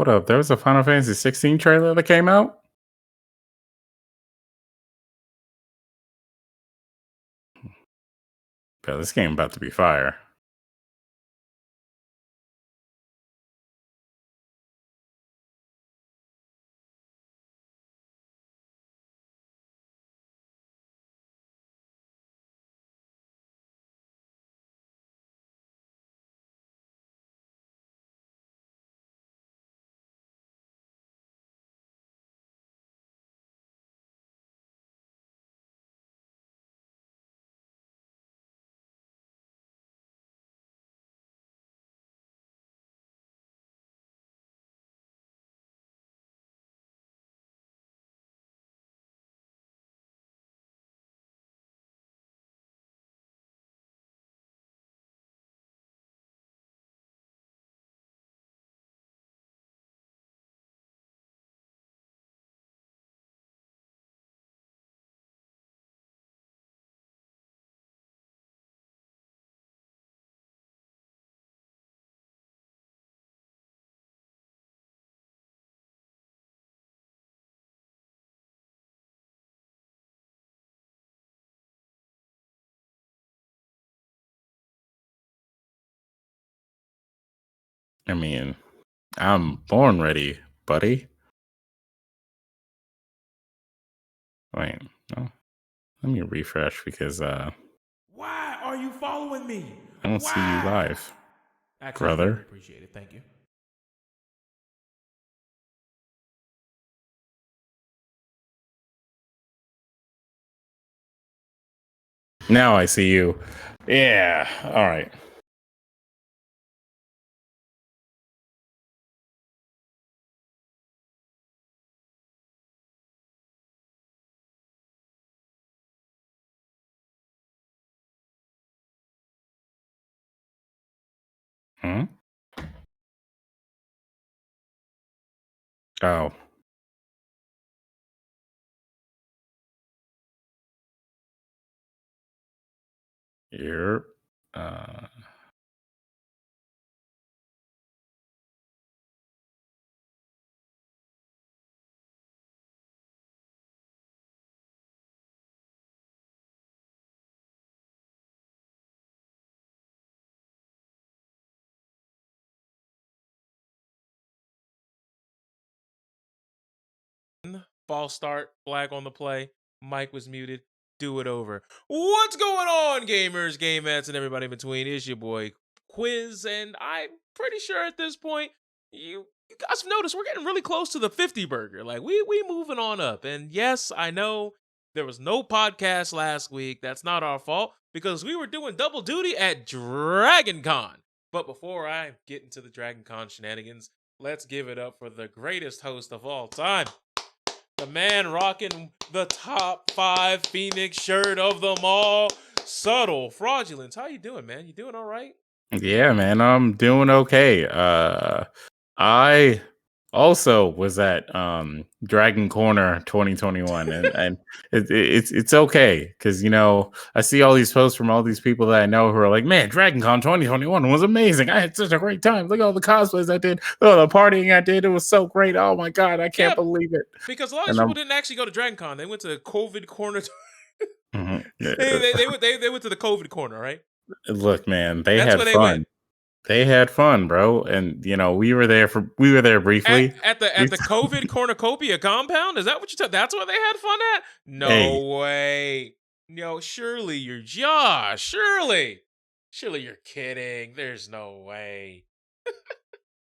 hold up. There was a Final Fantasy 16 trailer that came out? Bro, this game about to be fire. I mean, I'm born ready, buddy. Wait, no. Let me refresh because Why are you following me? I don't see you live, Actually, I really brother. appreciate it. Thank you. Now I see you. Yeah. All right. Hmm? Oh. You're uh False start, flag on the play. Mike was muted. Do it over. What's going on, gamers, gamettes, and everybody in between? It's your boy Quiz, and I'm pretty sure at this point you guys have noticed we're getting really close to the 50 burger. Like we moving on up. And yes, I know there was no podcast last week. That's not our fault because we were doing double duty at DragonCon. But before I get into the DragonCon shenanigans, let's give it up for the greatest host of all time. The man rocking the top 5 Phoenix shirt of them all. Subtle Fraudulence. How you doing, man? You doing all right? yeah, man, I'm doing okay. I also was at Dragon Corner 2021 and it's okay because I see all these posts from all these people that I know who are like, man, Dragon Con 2021 was amazing. I had such a great time. Look at all the cosplays I did. Oh, the partying I did. It was so great. Oh my god, I can't believe it. Because a lot of And people I'm didn't actually go to DragonCon. They went to COVID corner. Mhm. They went to the COVID corner, right? Look, man, they That's had where they went. fun. They had fun, bro, and we were there briefly. At the COVID cornucopia compound. Is that what you said? That's where they had fun at? Hey, No way. No, surely you're Josh. Surely you're kidding. There's no way.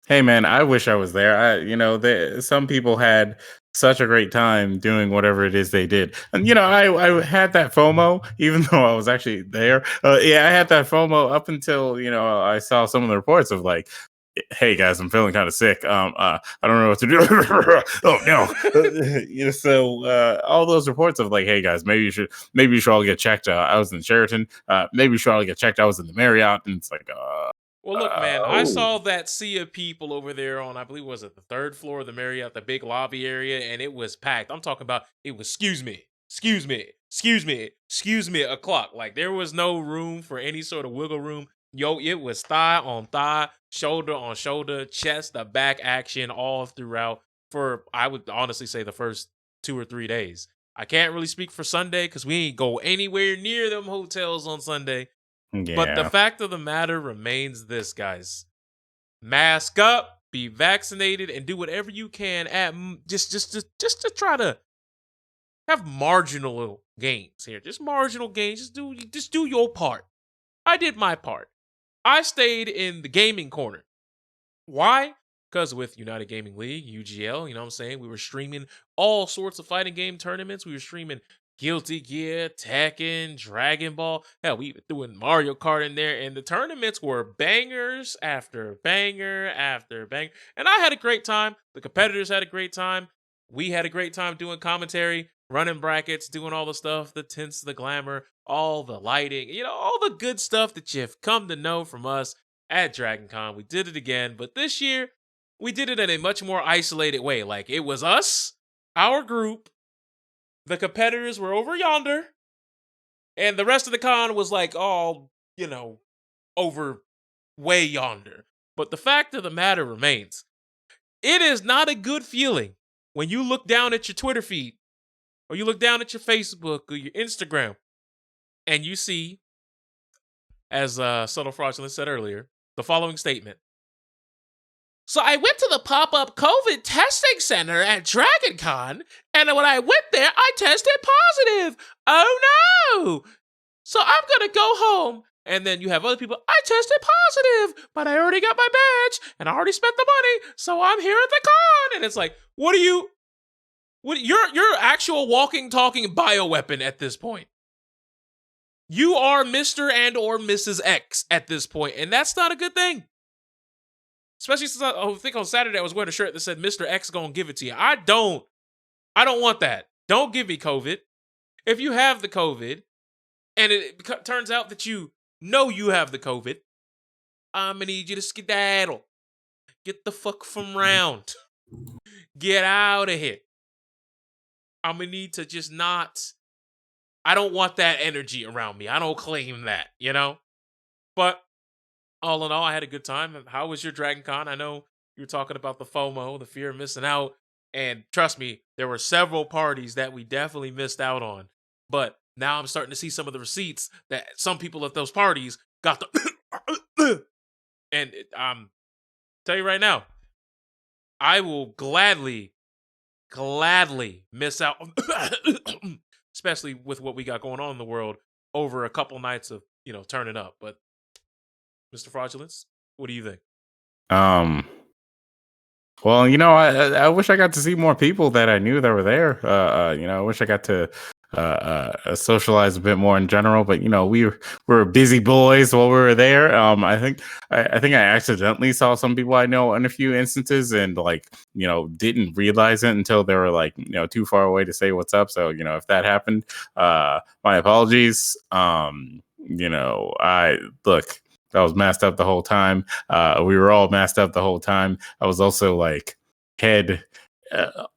hey, man, I wish I was there. Some people had such a great time doing whatever it is they did, and I had that FOMO, even though I was actually there. Yeah, I had that FOMO up until I saw some of the reports of like, hey guys, I'm feeling kind of sick. I don't know what to do. Oh no. So all those reports of like, hey guys, maybe you should all get checked. I was in Sheraton. Maybe you should all get checked. I was in the Marriott, and it's like, well, look, man, I oh. saw that sea of people over there on, I believe, was it the 3rd floor of the Marriott, the big lobby area, and it was packed. I'm talking about it was, excuse me o'clock. Like there was no room for any sort of wiggle room. Yo, it was thigh on thigh, shoulder on shoulder, chest to back action all throughout for, I would honestly say, the first 2 or 3 days. I can't really speak for Sunday because we ain't go anywhere near them hotels on Sunday. But the Yeah. fact of the matter remains this, guys. Mask up, be vaccinated, and do whatever you can at just to try to have marginal gains here. Just marginal gains. Just do your part. I did my part. I stayed in the gaming corner. Why? Because with United Gaming League, UGL, you know what I'm saying? We were streaming all sorts of fighting game tournaments. We were streaming Guilty Gear, Tekken, Dragon Ball. Hell, we even threw in Mario Kart in there. And the tournaments were bangers after banger after banger. And I had a great time. The competitors had a great time. We had a great time doing commentary, running brackets, doing all the stuff, the tints, the glamour, all the lighting, all the good stuff that you've come to know from us at DragonCon. We did it again, but this year we did it in a much more isolated way. Like it was us, our group, the competitors were over yonder, and the rest of the con was like all, over way yonder. But the fact of the matter remains, it is not a good feeling when you look down at your Twitter feed or you look down at your Facebook or your Instagram and you see, as Subtle Fraudulent said earlier, the following statement. So I went to the pop-up COVID testing center at DragonCon, and when I went there, I tested positive. Oh no! So I'm gonna go home. And then you have other people, I tested positive, but I already got my badge, and I already spent the money, so I'm here at the con. And it's like, you're actual walking, talking bioweapon at this point. You are Mr. and or Mrs. X at this point, and that's not a good thing. Especially since I think on Saturday I was wearing a shirt that said Mr. X gonna give it to you. I don't want that. Don't give me COVID. If you have the COVID, and it turns out that you know you have the COVID, I'm gonna need you to skedaddle. Get the fuck from round. Get out of here. I'm gonna need to just not. I don't want that energy around me. I don't claim that, But all in all, I had a good time. How was your DragonCon? I know you were talking about the FOMO, the fear of missing out. And trust me, there were several parties that we definitely missed out on. But now I'm starting to see some of the receipts that some people at those parties got the... And tell you right now, I will gladly miss out, especially with what we got going on in the world, over a couple nights of, turning up. But Mr. Fraudulence, what do you think? Well, I wish I got to see more people that I knew that were there. I wish I got to socialize a bit more in general. But we were busy boys while we were there. I think I accidentally saw some people I know in a few instances, and didn't realize it until they were too far away to say what's up. So if that happened, my apologies. I look. I was masked up the whole time. We were all masked up the whole time. I was also head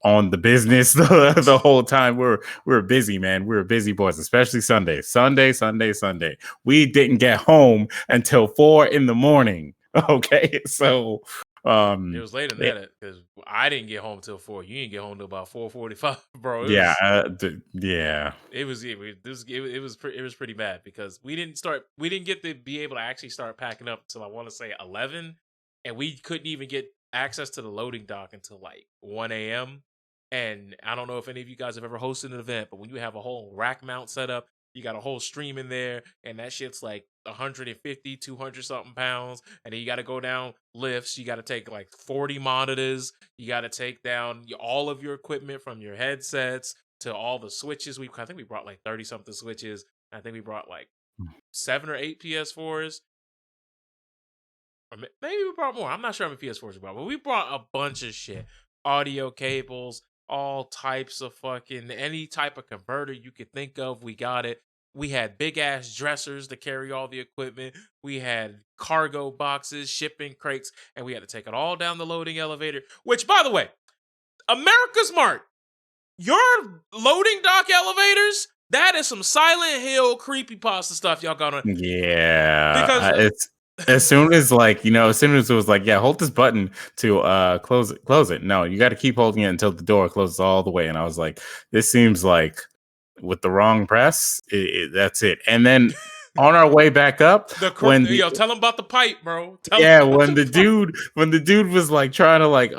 on the business the whole time. We were busy, man. We were busy boys, especially Sunday. Sunday. We didn't get home until 4 a.m. Okay, so it was later than that because I didn't get home till 4. You didn't get home till about 4:45, bro. Yeah. It was pretty bad because we didn't get to be able to actually start packing up until I want to say 11, and we couldn't even get access to the loading dock until 1 a.m. And I don't know if any of you guys have ever hosted an event, but when you have a whole rack mount set up, you got a whole stream in there, and that shit's 150, 200 something pounds. And then you got to go down lifts. You got to take 40 monitors. You got to take down all of your equipment from your headsets to all the switches. I think we brought 30 something switches. I think we brought 7 or 8 PS4s. Or maybe we brought more. I'm not sure how many PS4s we brought, but we brought a bunch of shit. Audio cables, all types of any type of converter you could think of. We got it. We had big ass dressers to carry all the equipment. We had cargo boxes, shipping crates, and we had to take it all down the loading elevator. Which, by the way, America's Mart, your loading dock elevators, that is some Silent Hill creepypasta stuff y'all got on. Yeah, Because as soon as like, as soon as it was like, yeah, hold this button to close it. No, you got to keep holding it until the door closes all the way. And I was like, this seems like with the wrong press, that's it. And then on our way back up, when the Yo, tell him about the pipe, bro. Tell him yeah, about the pipe. when the dude was like trying to like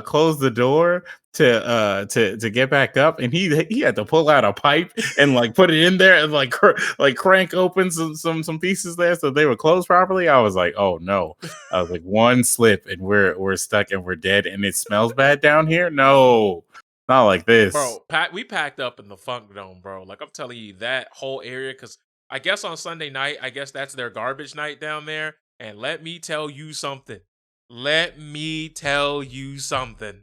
close the door to get back up, and he had to pull out a pipe and like put it in there and like like crank open some pieces there so they were closed properly. I was like, oh no. I was like, one slip and we're stuck and we're dead and it smells bad down here. No, not like this. Bro, we packed up in the Funk Dome, bro. Like I'm telling you, that whole area, because I guess on Sunday night, I guess that's their garbage night down there. And let me tell you something. Let me tell you something.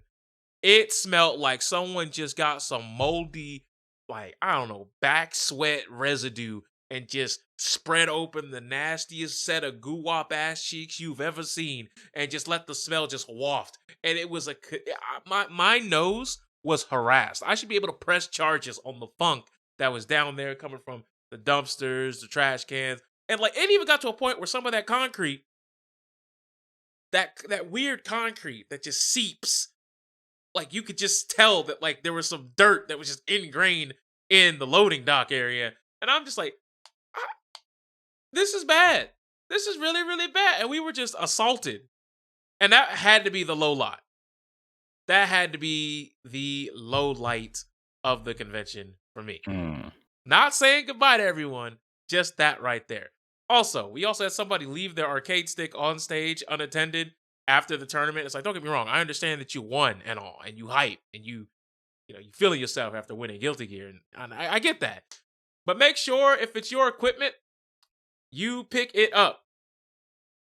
It smelled like someone just got some moldy, like, I don't know, back sweat residue and just spread open the nastiest set of goo-wop ass cheeks you've ever seen and just let the smell just waft. And it was my nose was harassed. I should be able to press charges on the funk that was down there coming from the dumpsters, the trash cans. And like it even got to a point where some of that concrete, that weird concrete that just seeps, like you could just tell that like there was some dirt that was just ingrained in the loading dock area. And I'm just like, this is bad. This is really, really bad. And we were just assaulted. And that had to be the low light. That had to be the low light of the convention for me. Mm. Not saying goodbye to everyone, just that right there. Also, we also had somebody leave their arcade stick on stage unattended after the tournament. It's like, don't get me wrong, I understand that you won and all, and you hype, and you feeling yourself after winning Guilty Gear, and I get that. But make sure if it's your equipment, you pick it up.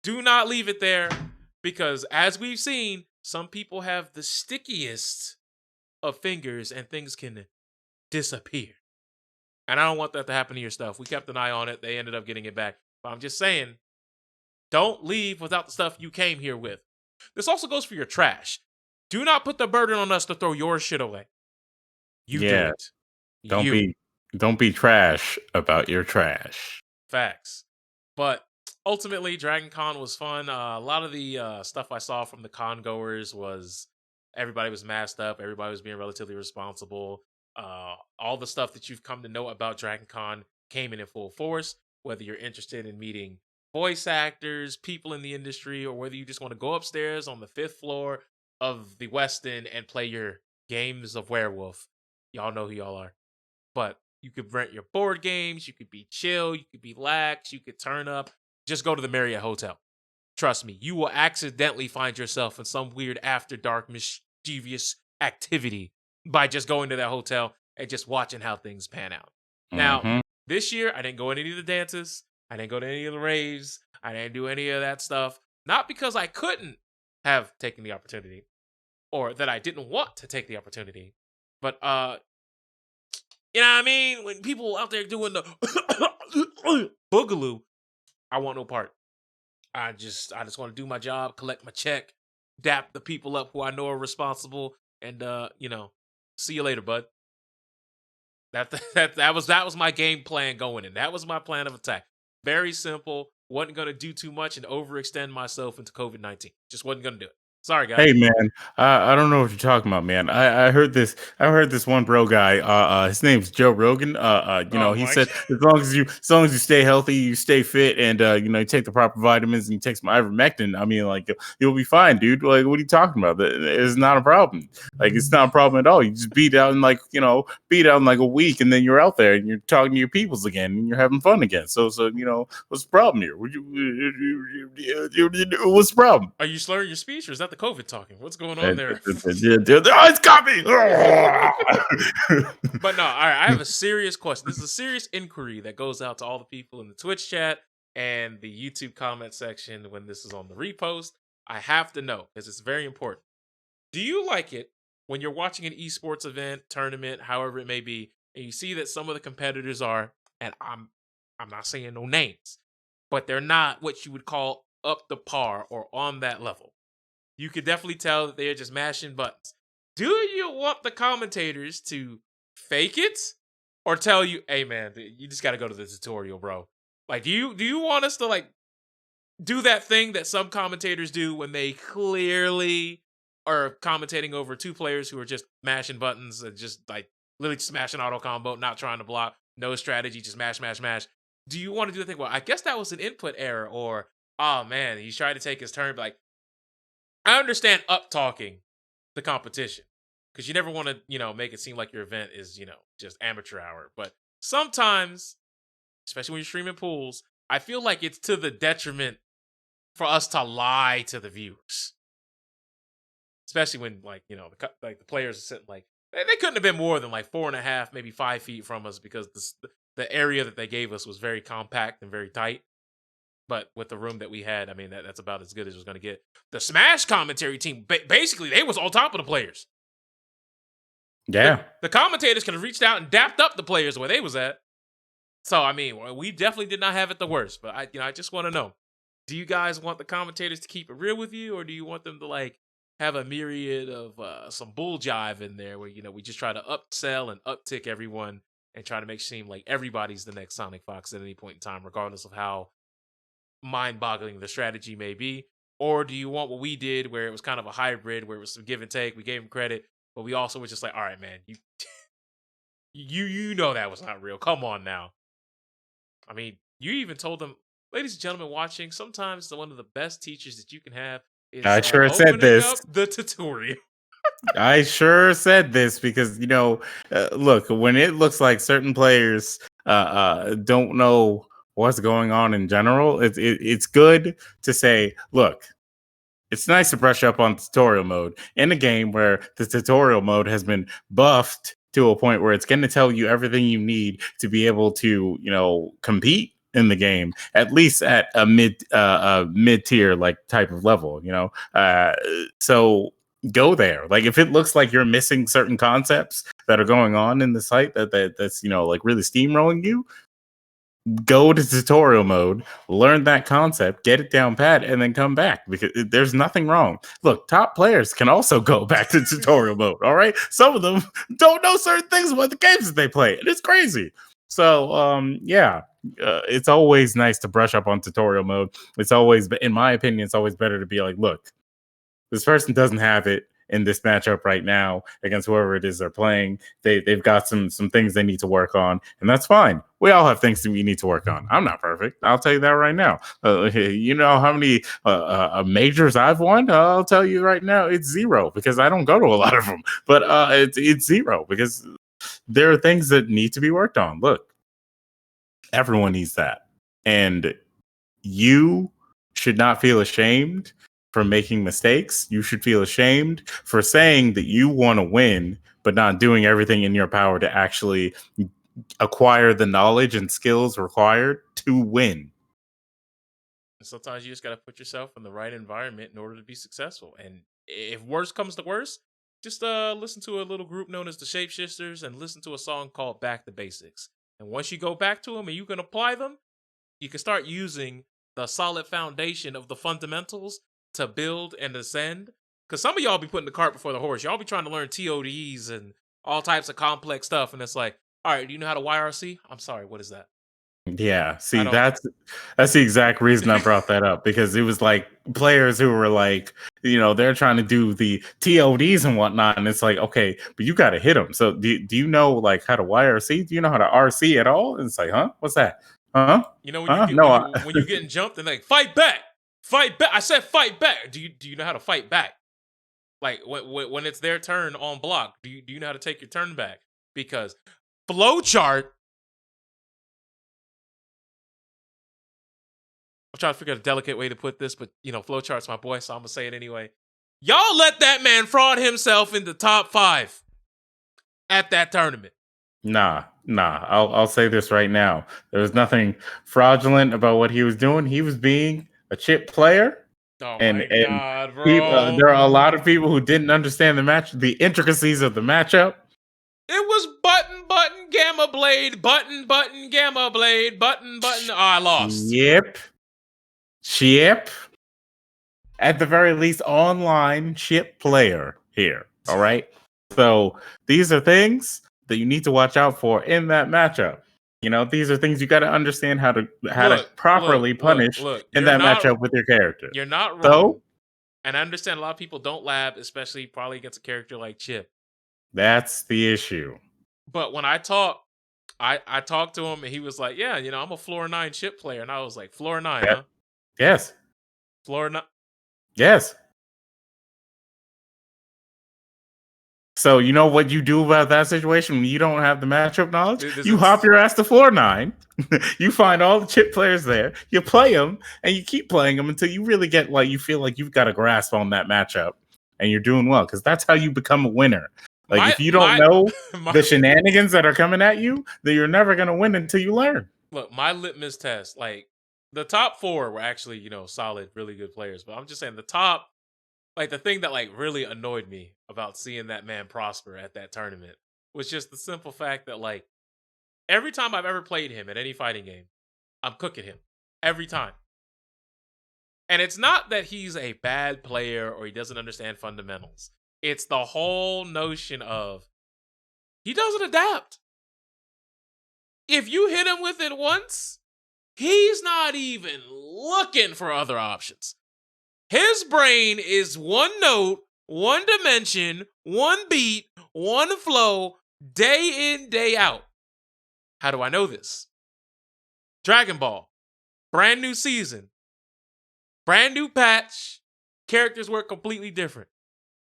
Do not leave it there, because as we've seen, some people have the stickiest of fingers and things can disappear. And I don't want that to happen to your stuff. We kept an eye on it. They ended up getting it back. But I'm just saying, don't leave without the stuff you came here with. This also goes for your trash. Do not put the burden on us to throw your shit away. You do Yeah, it. don't You. be trash about your trash. Facts. But ultimately, DragonCon was fun. A lot of the stuff I saw from the con goers was everybody was masked up. Everybody was being relatively responsible. All the stuff that you've come to know about DragonCon came in full force. Whether you're interested in meeting voice actors, people in the industry, or whether you just want to go upstairs on the 5th floor of the Westin and play your games of werewolf. Y'all know who y'all are. But you could rent your board games, you could be chill, you could be lax, you could turn up. Just go to the Marriott Hotel. Trust me, you will accidentally find yourself in some weird after dark mischievous activity by just going to that hotel and just watching how things pan out. Now, Mhm. this year, I didn't go to any of the dances. I didn't go to any of the raves. I didn't do any of that stuff. Not because I couldn't have taken the opportunity or that I didn't want to take the opportunity, but you know what I mean? When people out there doing the boogaloo, I want no part. I just want to do my job, collect my check, dap the people up who I know are responsible, and see you later, bud. That was my game plan going in. That was my plan of attack. Very simple. Wasn't gonna do too much and overextend myself into COVID-19. Just wasn't gonna do it. Sorry, guys. Hey man, I don't know what you're talking about, man. I heard this. I heard this one bro guy. His name's Joe Rogan. Oh, He Mike. said as long as you stay healthy, you stay fit, and you take the proper vitamins and you take some ivermectin. I mean, like you'll be fine, dude. Like, what are you talking about? It's not a problem. Like, it's not a problem at all. You just beat out in like a week, and then you're out there and you're talking to your peoples again, and you're having fun again. So what's the problem here? What's the problem? Are you slurring your speech, or is that the COVID talking? What's going on there? Oh, it's got me. But no, all right. I have a serious question. This is a serious inquiry that goes out to all the people in the Twitch chat and the YouTube comment section when this is on the repost. I have to know because it's very important. Do you like it when you're watching an esports event, tournament, however it may be, and you see that some of the competitors are, and I'm not saying no names, but they're not what you would call up to par or on that level. You could definitely tell that they're just mashing buttons. Do you want the commentators to fake it or tell you, "Hey man, you just got to go to the tutorial, bro"? Like, do you want us to like do that thing that some commentators do when they clearly are commentating over two players who are just mashing buttons and just like literally smashing auto combo, not trying to block, no strategy, just mash, mash, mash. Do you want to do the thing? Well, I guess that was an input error, or oh man, he's trying to take his turn. Like, I understand up talking the competition because you never want to, make it seem like your event is, just amateur hour. But sometimes, especially when you're streaming pools, I feel like it's to the detriment for us to lie to the viewers, especially when the players are sitting like they couldn't have been more than like 4.5, maybe 5 feet from us because the area that they gave us was very compact and very tight. But with the room that we had, I mean that's about as good as it was going to get. The Smash commentary team, basically, they was on top of the players. Yeah, the commentators could have reached out and dapped up the players where they was at. So I mean, we definitely did not have it the worst. But I just want to know. Do you guys want the commentators to keep it real with you, or do you want them to like have a myriad of some bull jive in there where we just try to upsell and uptick everyone and try to make it seem like everybody's the next Sonic Fox at any point in time, regardless of how mind-boggling the strategy may be? Or do you want what we did, where it was kind of a hybrid, where it was some give and take? We gave him credit, but we also were just like, all right, man, you know that was not real. Come on now. I mean, you even told them, ladies and gentlemen watching, sometimes one of the best teachers that you can have is I sure said opening this. up the tutorial. I sure said this because look, when it looks like certain players don't know what's going on in general, it's good to say, look, it's nice to brush up on tutorial mode in a game where the tutorial mode has been buffed to a point where it's going to tell you everything you need to be able to, compete in the game, at least at a mid tier like type of level, so go there. Like if it looks like you're missing certain concepts that are going on in the site that's like really steamrolling you, go to tutorial mode, learn that concept, get it down pat, and then come back because there's nothing wrong. Look, top players can also go back to tutorial mode. All right, some of them don't know certain things about the games that they play, and it's crazy. So, it's always nice to brush up on tutorial mode. It's always, in my opinion, it's always better to be like, look, this person doesn't have it in this matchup right now against whoever it is they're playing. They've got some things they need to work on, and that's fine. We all have things that we need to work on. I'm not perfect. I'll tell you that right now. You know how many majors I've won? I'll tell you right now, it's 0 because I don't go to a lot of them. But it's 0 because there are things that need to be worked on. Look, everyone needs that, and you should not feel ashamed for making mistakes. You should feel ashamed for saying that you want to win, but not doing everything in your power to actually acquire the knowledge and skills required to win. Sometimes you just got to put yourself in the right environment in order to be successful. And if worse comes to worse, just listen to a little group known as the Shapeshifters and listen to a song called Back to Basics. And once you go back to them and you can apply them, you can start using the solid foundation of the fundamentals to build and ascend. Because some of y'all be putting the cart before the horse. Y'all be trying to learn TODs and all types of complex stuff. And it's like, all right, do you know how to YRC? I'm sorry, what is that? Yeah, see, that's the exact reason I brought that up, because it was like players who were like, they're trying to do the TODs and whatnot, and it's like, okay, but you got to hit them. So do you know like how to YRC? Do you know how to RC at all? And it's like, huh? What's that? Huh? When you're getting jumped and like, fight back. I said fight back. Do you know how to fight back? Like when it's their turn on block, do you know how to take your turn back? Because flowchart. I'm trying to figure out a delicate way to put this, but flowchart's my boy, so I'm gonna say it anyway. Y'all let that man fraud himself into top 5 at that tournament. Nah. I'll say this right now. There was nothing fraudulent about what he was doing. He was being a chip player. Oh my God, bro! There are a lot of people who didn't understand the intricacies of the matchup. It was button, gamma blade, button, gamma blade, button. Oh, I lost. Chip. At the very least, online chip player here. All right. So these are things that you need to watch out for in that matchup. These are things you got to understand how to properly punish Look. in that matchup with your character. You're not wrong. So And I understand a lot of people don't lab, especially probably against a character like Chip. that's the issue. But when I talked to him and he was like, "Yeah, I'm a floor 9 Chip player." And I was like, "Floor 9, Yep. huh?" Yes. Floor 9. Yes. So you know what you do about that situation when you don't have the matchup knowledge? You hop your ass to floor 9. You find all the Chip players there. You play them, and you keep playing them until you really get you feel like you've got a grasp on that matchup, and you're doing well. Because that's how you become a winner. If you don't know the shenanigans that are coming at you, then you're never gonna win until you learn. Look, my litmus test, the top 4 were actually, solid, really good players. But I'm just saying the top. The thing that really annoyed me about seeing that man prosper at that tournament was just the simple fact that every time I've ever played him in any fighting game, I'm cooking him every time. And it's not that he's a bad player or he doesn't understand fundamentals. It's the whole notion of he doesn't adapt. If you hit him with it once, he's not even looking for other options. His brain is one note, one dimension, one beat, one flow, day in, day out. How do I know this? Dragon Ball, brand new season, brand new patch, characters were completely different.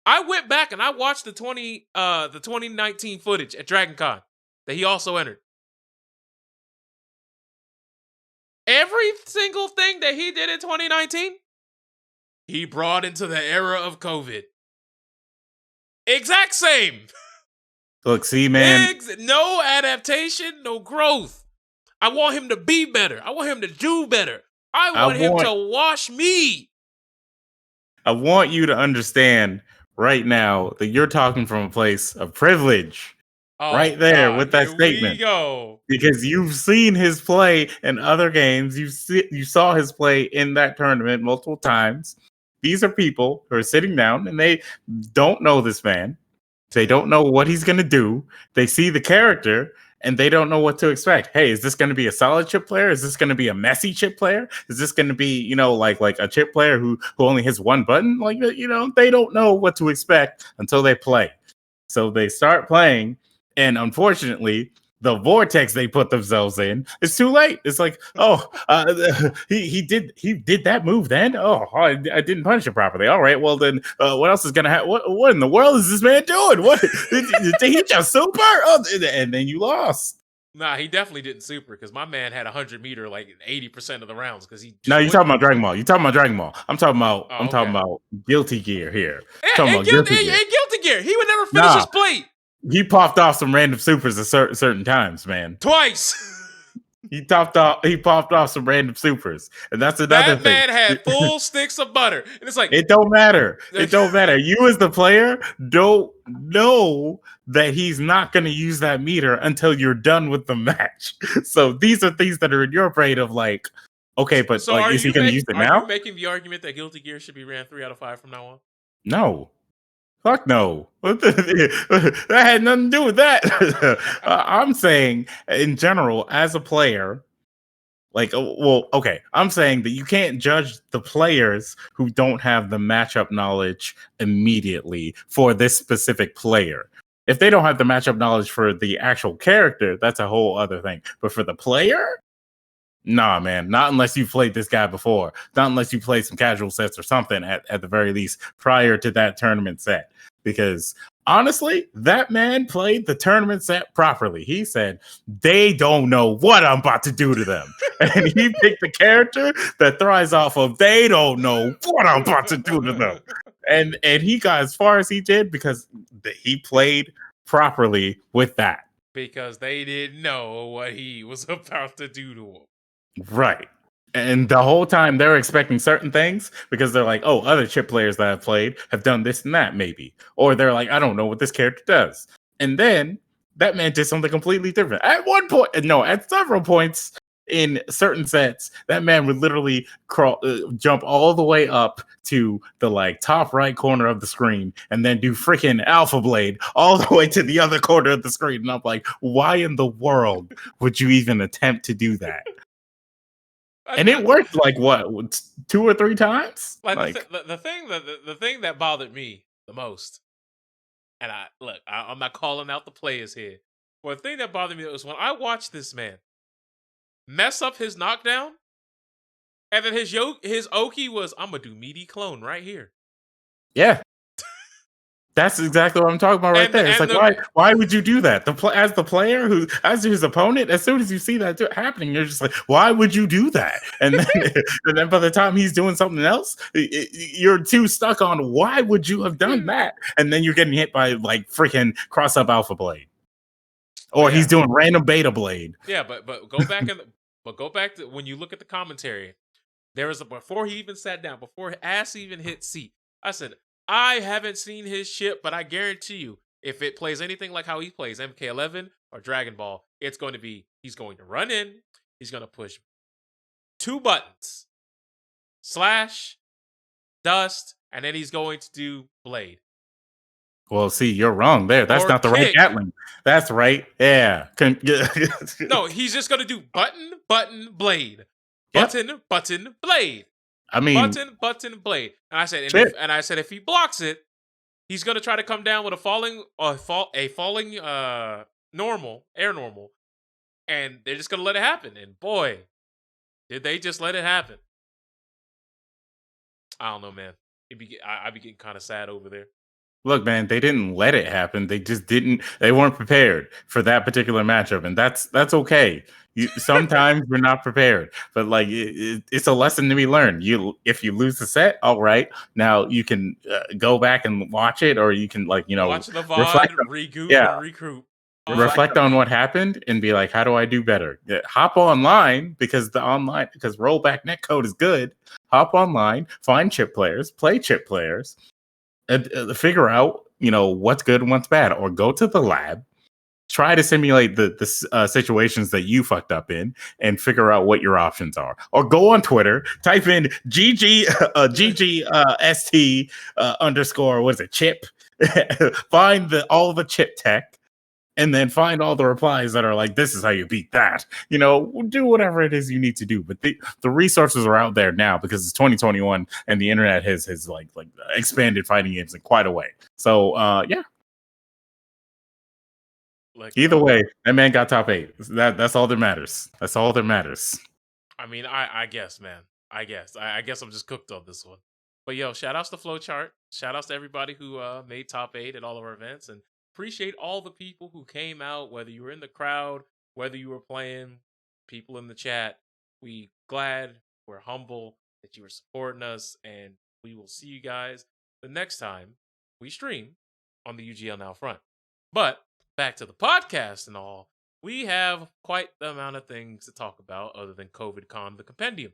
I went back and I watched the 2019 footage at DragonCon that he also entered. Every single thing that he did in 2019, he brought into the era of COVID. Exact same. Look, see, man. No adaptation, no growth. I want him to be better. I want him to do better. I want him to wash me. I want you to understand right now that you're talking from a place of privilege. Right there with that statement. Because you've seen his play in other games. You saw his play in that tournament multiple times. These are people who are sitting down and they don't know this man. They don't know what he's going to do. They see the character and they don't know what to expect. Hey, is this going to be a solid Chip player? Is this going to be a messy Chip player? Is this going to be, like a Chip player who only hits one button? They don't know what to expect until they play. So they start playing, and unfortunately, the vortex they put themselves in is too late. It's like, he did that move then. Oh, I didn't punish it properly. All right, well then, what else is gonna happen? What in the world is this man doing? What did he just super? Oh, and then you lost. Nah, he definitely didn't super because my man had 100 meter 80% of the rounds because he. No, you talking about Dragon Ball. You talking about Dragon Ball. I'm talking about Guilty Gear here. Yeah, Guilty Gear. He would never finish his plate. He popped off some random supers at certain times, man. Twice. He popped off some random supers. And that's another thing. That man had full sticks of butter. And it's like, it don't matter. It don't matter. You as the player don't know that he's not going to use that meter until you're done with the match. So these are things that are in your brain of okay, but so is he going to use it now? Are you making the argument that Guilty Gear should be ran 3 out of 5 from now on? No. Fuck no. That had nothing to do with that. I'm saying, in general, as a player, I'm saying that you can't judge the players who don't have the matchup knowledge immediately for this specific player. If they don't have the matchup knowledge for the actual character, that's a whole other thing. But for the player, nah, man, not unless you played this guy before. Not unless you played some casual sets or something at the very least prior to that tournament set. Because honestly, that man played the tournament set properly. He said, they don't know what I'm about to do to them. And he picked the character that thrives off of, they don't know what I'm about to do to them. And he got as far as he did because he played properly with that. Because they didn't know what he was about to do to them. Right. And the whole time they're expecting certain things because they're like, oh, other Chip players that I've played have done this and that maybe. Or they're like, I don't know what this character does. And then that man did something completely different. At several points in certain sets, that man would literally jump all the way up to the like top right corner of the screen and then do freaking Alpha Blade all the way to the other corner of the screen. And I'm like, why in the world would you even attempt to do that? And it worked like what, 2 or 3 times? Like the thing that bothered me the most, and I'm not calling out the players here, but the thing that bothered me was when I watched this man mess up his knockdown, and then his Oki was, I'm gonna do meaty clone right here. Yeah. That's exactly what I'm talking about right there. It's like, why would you do that? As the player as his opponent, as soon as you see that happening, you're just like, why would you do that? And then, and then by the time he's doing something else, you're too stuck on why would you have done that? And then you're getting hit by like freaking cross up Alpha Blade, or he's doing random Beta Blade. Yeah, but go back to when you look at the commentary. There was before he even sat down, before ass even hit seat. I said, I haven't seen his shit, but I guarantee you, if it plays anything like how he plays MK11 or Dragon Ball, it's going to be, he's going to run in, he's going to push 2 buttons, slash, dust, and then he's going to do blade. Well, see, you're wrong there. That's not the right Gatling. That's right. Yeah. No, he's just going to do button, button, blade. Button, button, blade. I mean, button, blade. And I said, if he blocks it, he's gonna try to come down with a falling normal, air normal, and they're just gonna let it happen. And boy, did they just let it happen? I don't know, man. I'd be getting kind of sad over there. Look, man, they didn't let it happen. They just didn't. They weren't prepared for that particular matchup, and that's okay. Sometimes we're not prepared, but like it's a lesson to be learned. If you lose the set, all right, now you can go back and watch it, or you can watch the VOD, and recruit. Reflect on what happened and be like, how do I do better? Hop online because rollback netcode is good. Hop online, find chip players, play chip players, and figure out what's good and what's bad, or go to the lab. Try to simulate the situations that you fucked up in and figure out what your options are. Or go on Twitter, type in GGST underscore, what is it, chip? Find all the chip tech, and then find all the replies that are like, this is how you beat that. Do whatever it is you need to do. But the resources are out there now because it's 2021 and the internet has like expanded fighting games in quite a way. So yeah. Either way, that man got top 8. That's all that matters. That's all that matters. I mean, I guess, man. I guess I'm just cooked on this one. But yo, shout outs to Flowchart. Shout outs to everybody who made top 8 at all of our events, and appreciate all the people who came out, whether you were in the crowd, whether you were playing, people in the chat. We're humble that you were supporting us, and we will see you guys the next time we stream on the UGL Now front. But back to the podcast and all, we have quite the amount of things to talk about other than COVIDCon, the compendium.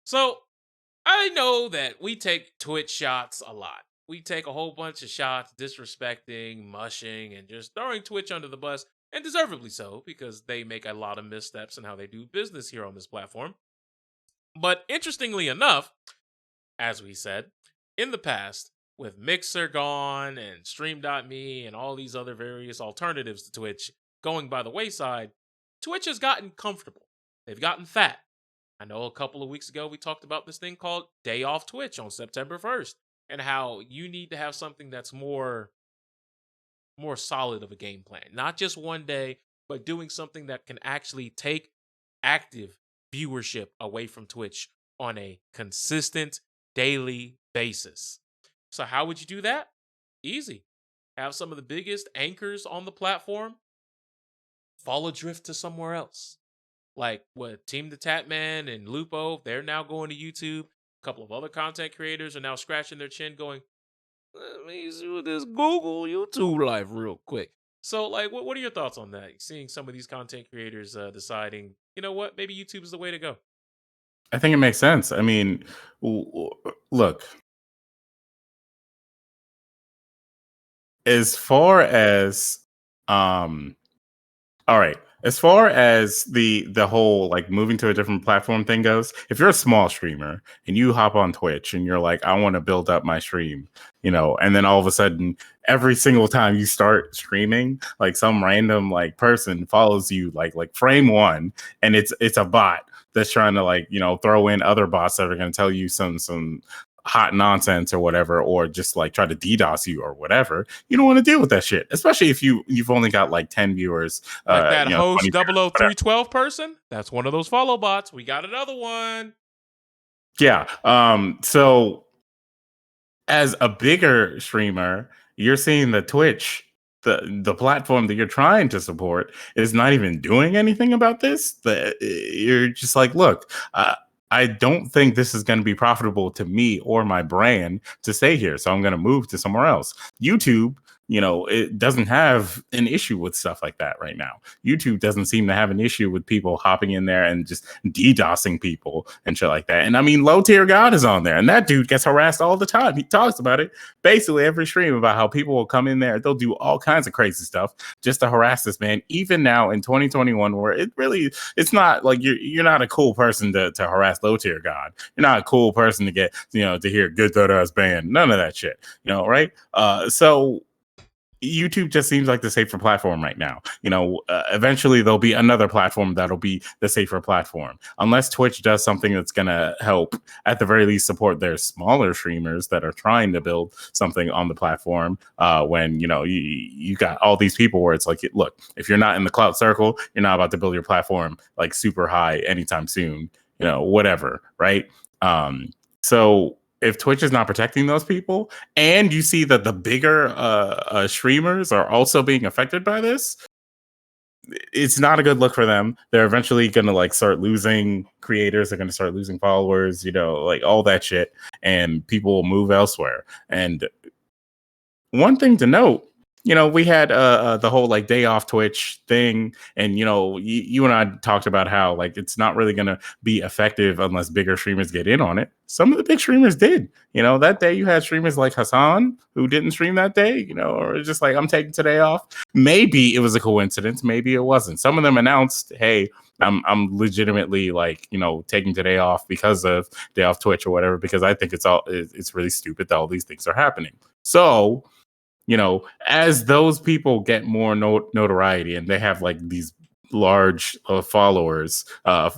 So I know that we take Twitch shots a lot. We take a whole bunch of shots, disrespecting, mushing, and just throwing Twitch under the bus, and deservedly so, because they make a lot of missteps in how they do business here on this platform. But interestingly enough, as we said, in the past, with Mixer gone and Stream.me and all these other various alternatives to Twitch going by the wayside, Twitch has gotten comfortable. They've gotten fat. I know a couple of weeks ago we talked about this thing called Day Off Twitch on September 1st, and how you need to have something that's more solid of a game plan. Not just one day, but doing something that can actually take active viewership away from Twitch on a consistent daily basis. So how would you do that? Easy. Have some of the biggest anchors on the platform fall adrift to somewhere else. Like what Team the Tatman and Lupo, they're now going to YouTube. A couple of other content creators are now scratching their chin going, let me do this Google YouTube live real quick. So like, what are your thoughts on that? Seeing some of these content creators deciding, you know what, maybe YouTube is the way to go. I think it makes sense. I mean, look, as far as all right, As far as the whole like moving to a different platform thing goes, if you're a small streamer and you hop on Twitch and you're like, I want to build up my stream, and then all of a sudden, every single time you start streaming, like some random like person follows you like frame one, and it's a bot that's trying to like throw in other bots that are going to tell you some hot nonsense or whatever, or just like try to DDoS you or whatever. You don't want to deal with that shit, especially if you've only got like 10 viewers. Like that host 20 viewers, 00312 person. That's one of those follow bots. We got another one. yeah. So as a bigger streamer, you're seeing the Twitch, the platform that you're trying to support, is not even doing anything about this. You're just like, look, I don't think this is going to be profitable to me or my brand to stay here, so I'm going to move to somewhere else. YouTube, it doesn't have an issue with stuff like that right now. YouTube doesn't seem to have an issue with people hopping in there and just DDoSing people and shit like that. And I mean, Low Tier God is on there, and that dude gets harassed all the time. He talks about it basically every stream about how people will come in there, they'll do all kinds of crazy stuff just to harass this man. Even now in 2021, where it's not like you're not a cool person to harass Low Tier God. You're not a cool person to get to hear good that us band. None of that shit. Right? So YouTube just seems like the safer platform right now. Eventually there'll be another platform that'll be the safer platform, unless Twitch does something that's going to help, at the very least, support their smaller streamers that are trying to build something on the platform. When you got all these people where it's like, look, if you're not in the Clout circle, you're not about to build your platform like super high anytime soon. Whatever, right? So if Twitch is not protecting those people, and you see that the bigger streamers are also being affected by this, it's not a good look for them. They're eventually going to like start losing creators. They're going to start losing followers, like all that shit, and people will move elsewhere. And one thing to note, we had the whole like day off Twitch thing, and you and I talked about how like it's not really going to be effective unless bigger streamers get in on it. Some of the big streamers did. That day you had streamers like Hassan who didn't stream that day, or just like, I'm taking today off. Maybe it was a coincidence, maybe it wasn't. Some of them announced, hey, I'm legitimately like taking today off because of day off Twitch or whatever, because I think it's really stupid that all these things are happening. So as those people get more notoriety and they have like these large followers,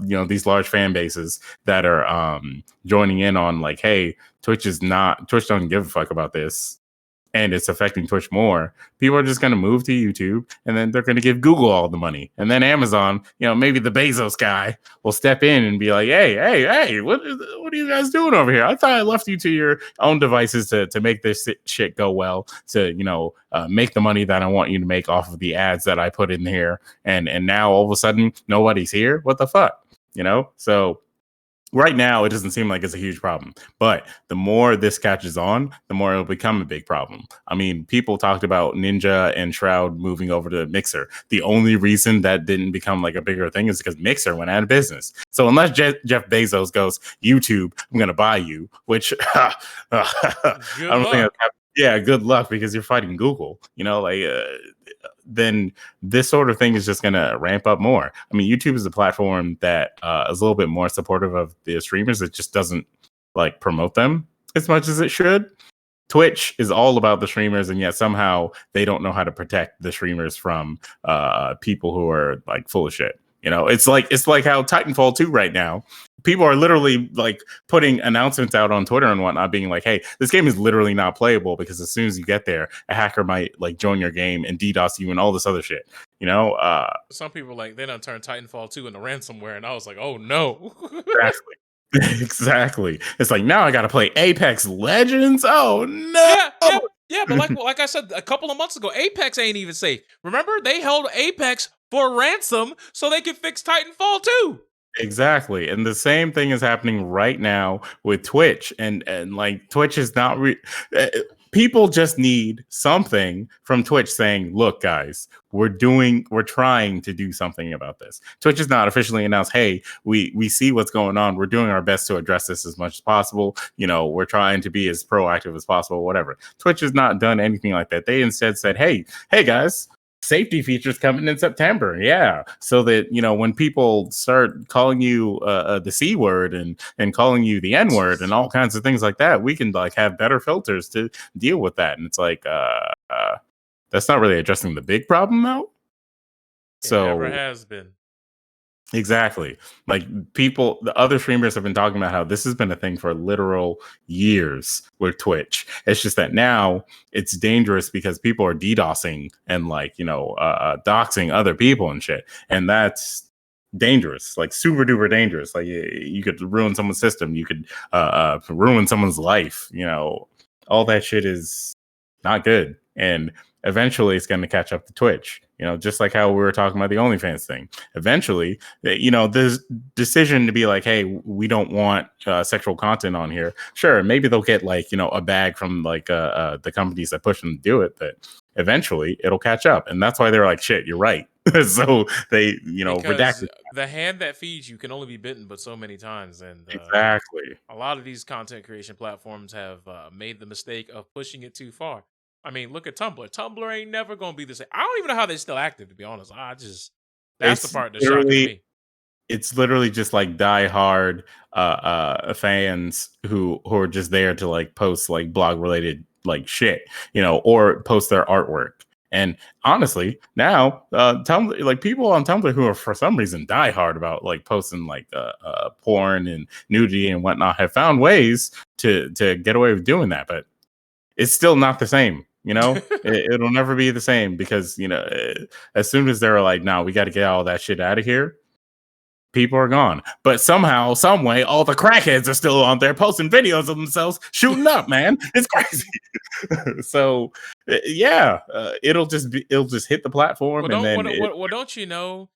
these large fan bases that are joining in on like, hey, Twitch doesn't give a fuck about this, and it's affecting Twitch more, people are just going to move to YouTube, and then they're going to give Google all the money. And then Amazon, maybe the Bezos guy will step in and be like, hey, what are you guys doing over here? I thought I left you to your own devices to make this shit go well, to, make the money that I want you to make off of the ads that I put in here. And now all of a sudden, nobody's here. What the fuck? So right now, it doesn't seem like it's a huge problem, but the more this catches on, the more it'll become a big problem. I mean, people talked about Ninja and Shroud moving over to Mixer. The only reason that didn't become like a bigger thing is because Mixer went out of business. So unless Jeff Bezos goes, YouTube, I'm going to buy you, which I don't think that's happening. Yeah, good luck, because you're fighting Google, then this sort of thing is just going to ramp up more. I mean, YouTube is a platform that is a little bit more supportive of the streamers. It just doesn't like promote them as much as it should. Twitch is all about the streamers, and yet somehow they don't know how to protect the streamers from people who are like full of shit. It's like how Titanfall 2 right now, people are literally like putting announcements out on Twitter and whatnot, being like, hey, this game is literally not playable because as soon as you get there, a hacker might like join your game and DDoS you and all this other shit. Some people like, they done turned Titanfall 2 into ransomware, and I was like, oh no. Exactly. Exactly. It's like, now I got to play Apex Legends. Oh no. Yeah, but like I said a couple of months ago, Apex ain't even safe. Remember, they held Apex for ransom so they could fix Titanfall 2. Exactly. And the same thing is happening right now with Twitch. And like Twitch is not people just need something from Twitch saying, look, guys, we're trying to do something about this. Twitch has not officially announced, hey, we see what's going on. We're doing our best to address this as much as possible. We're trying to be as proactive as possible, whatever. Twitch has not done anything like that. They instead said, hey guys, safety features coming in September. Yeah. So that, when people start calling you the C word and calling you the N word and all kinds of things like that, we can like have better filters to deal with that. And it's like, that's not really addressing the big problem though. It never So has been. exactly. Like the other streamers have been talking about how this has been a thing for literal years with Twitch. It's just that now it's dangerous because people are DDoSing and like, doxing other people and shit. And that's dangerous, like super duper dangerous. Like you could ruin someone's system. You could ruin someone's life. All that shit is not good. And eventually it's going to catch up to Twitch, just like how we were talking about the OnlyFans thing. Eventually, this decision to be like, hey, we don't want sexual content on here. Sure, maybe they'll get like, a bag from like the companies that push them to do it, but eventually it'll catch up. And that's why they're like, shit, you're right. So they, Because redacted. the hand that feeds you can only be bitten but so many times. And Exactly. a lot of these content creation platforms have made the mistake of pushing it too far. I mean, look at Tumblr. Tumblr ain't never going to be the same. I don't even know how they're still active, to be honest. That's the part that's shocking to me. It's literally just like die-hard fans who are just there to like post like blog related like shit, or post their artwork. And honestly, now Tumblr, like people on Tumblr who are for some reason die hard about like posting like porn and nudity and whatnot have found ways to get away with doing that, but it's still not the same. It'll never be the same because as soon as they're like, "No, we got to get all that shit out of here," people are gone. But somehow, some way, all the crackheads are still on there posting videos of themselves shooting up. Man, it's crazy. So, yeah, it'll just hit the platform, Well, and then don't you know?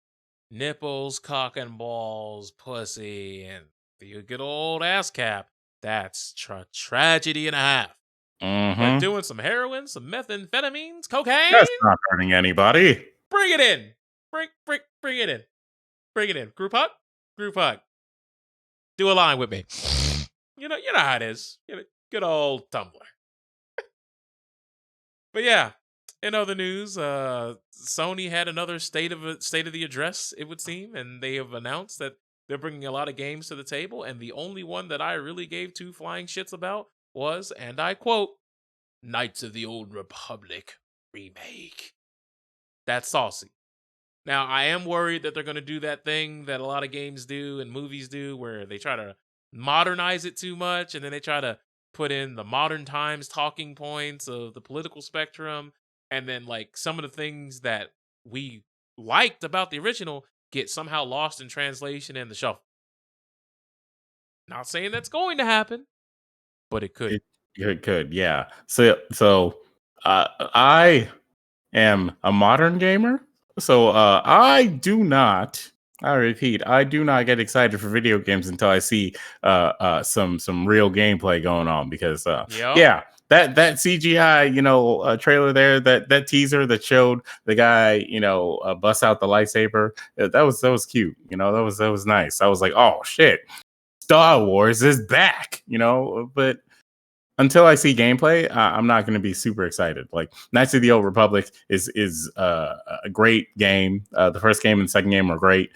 Nipples, cock and balls, pussy, and the good old ass cap. That's tragedy and a half. But doing some heroin, some methamphetamines, cocaine. That's not hurting anybody. Bring it in. Bring it in. Bring it in. Group hug. Group hug. Do a line with me. You know how it is. Good old Tumblr. But yeah, in other news, Sony had another state of the address, it would seem, and they have announced that they're bringing a lot of games to the table, and the only one that I really gave two flying shits about was, and I quote, Knights of the Old Republic remake. That's saucy. Now, I am worried that they're going to do that thing that a lot of games do and movies do where they try to modernize it too much and then they try to put in the modern times talking points of the political spectrum, and then like some of the things that we liked about the original get somehow lost in translation and the shuffle. Not saying that's going to happen, but it could. It could, yeah. So I am a modern gamer, so I repeat, I do not get excited for video games until I see some real gameplay going on, because yeah, that CGI trailer there, that teaser that showed the guy bust out the lightsaber, that was cute, that was nice. I was like, oh shit, Star Wars is back, but until I see gameplay, I'm not going to be super excited. Like Knights of the Old Republic is a great game. The first game and second game were great.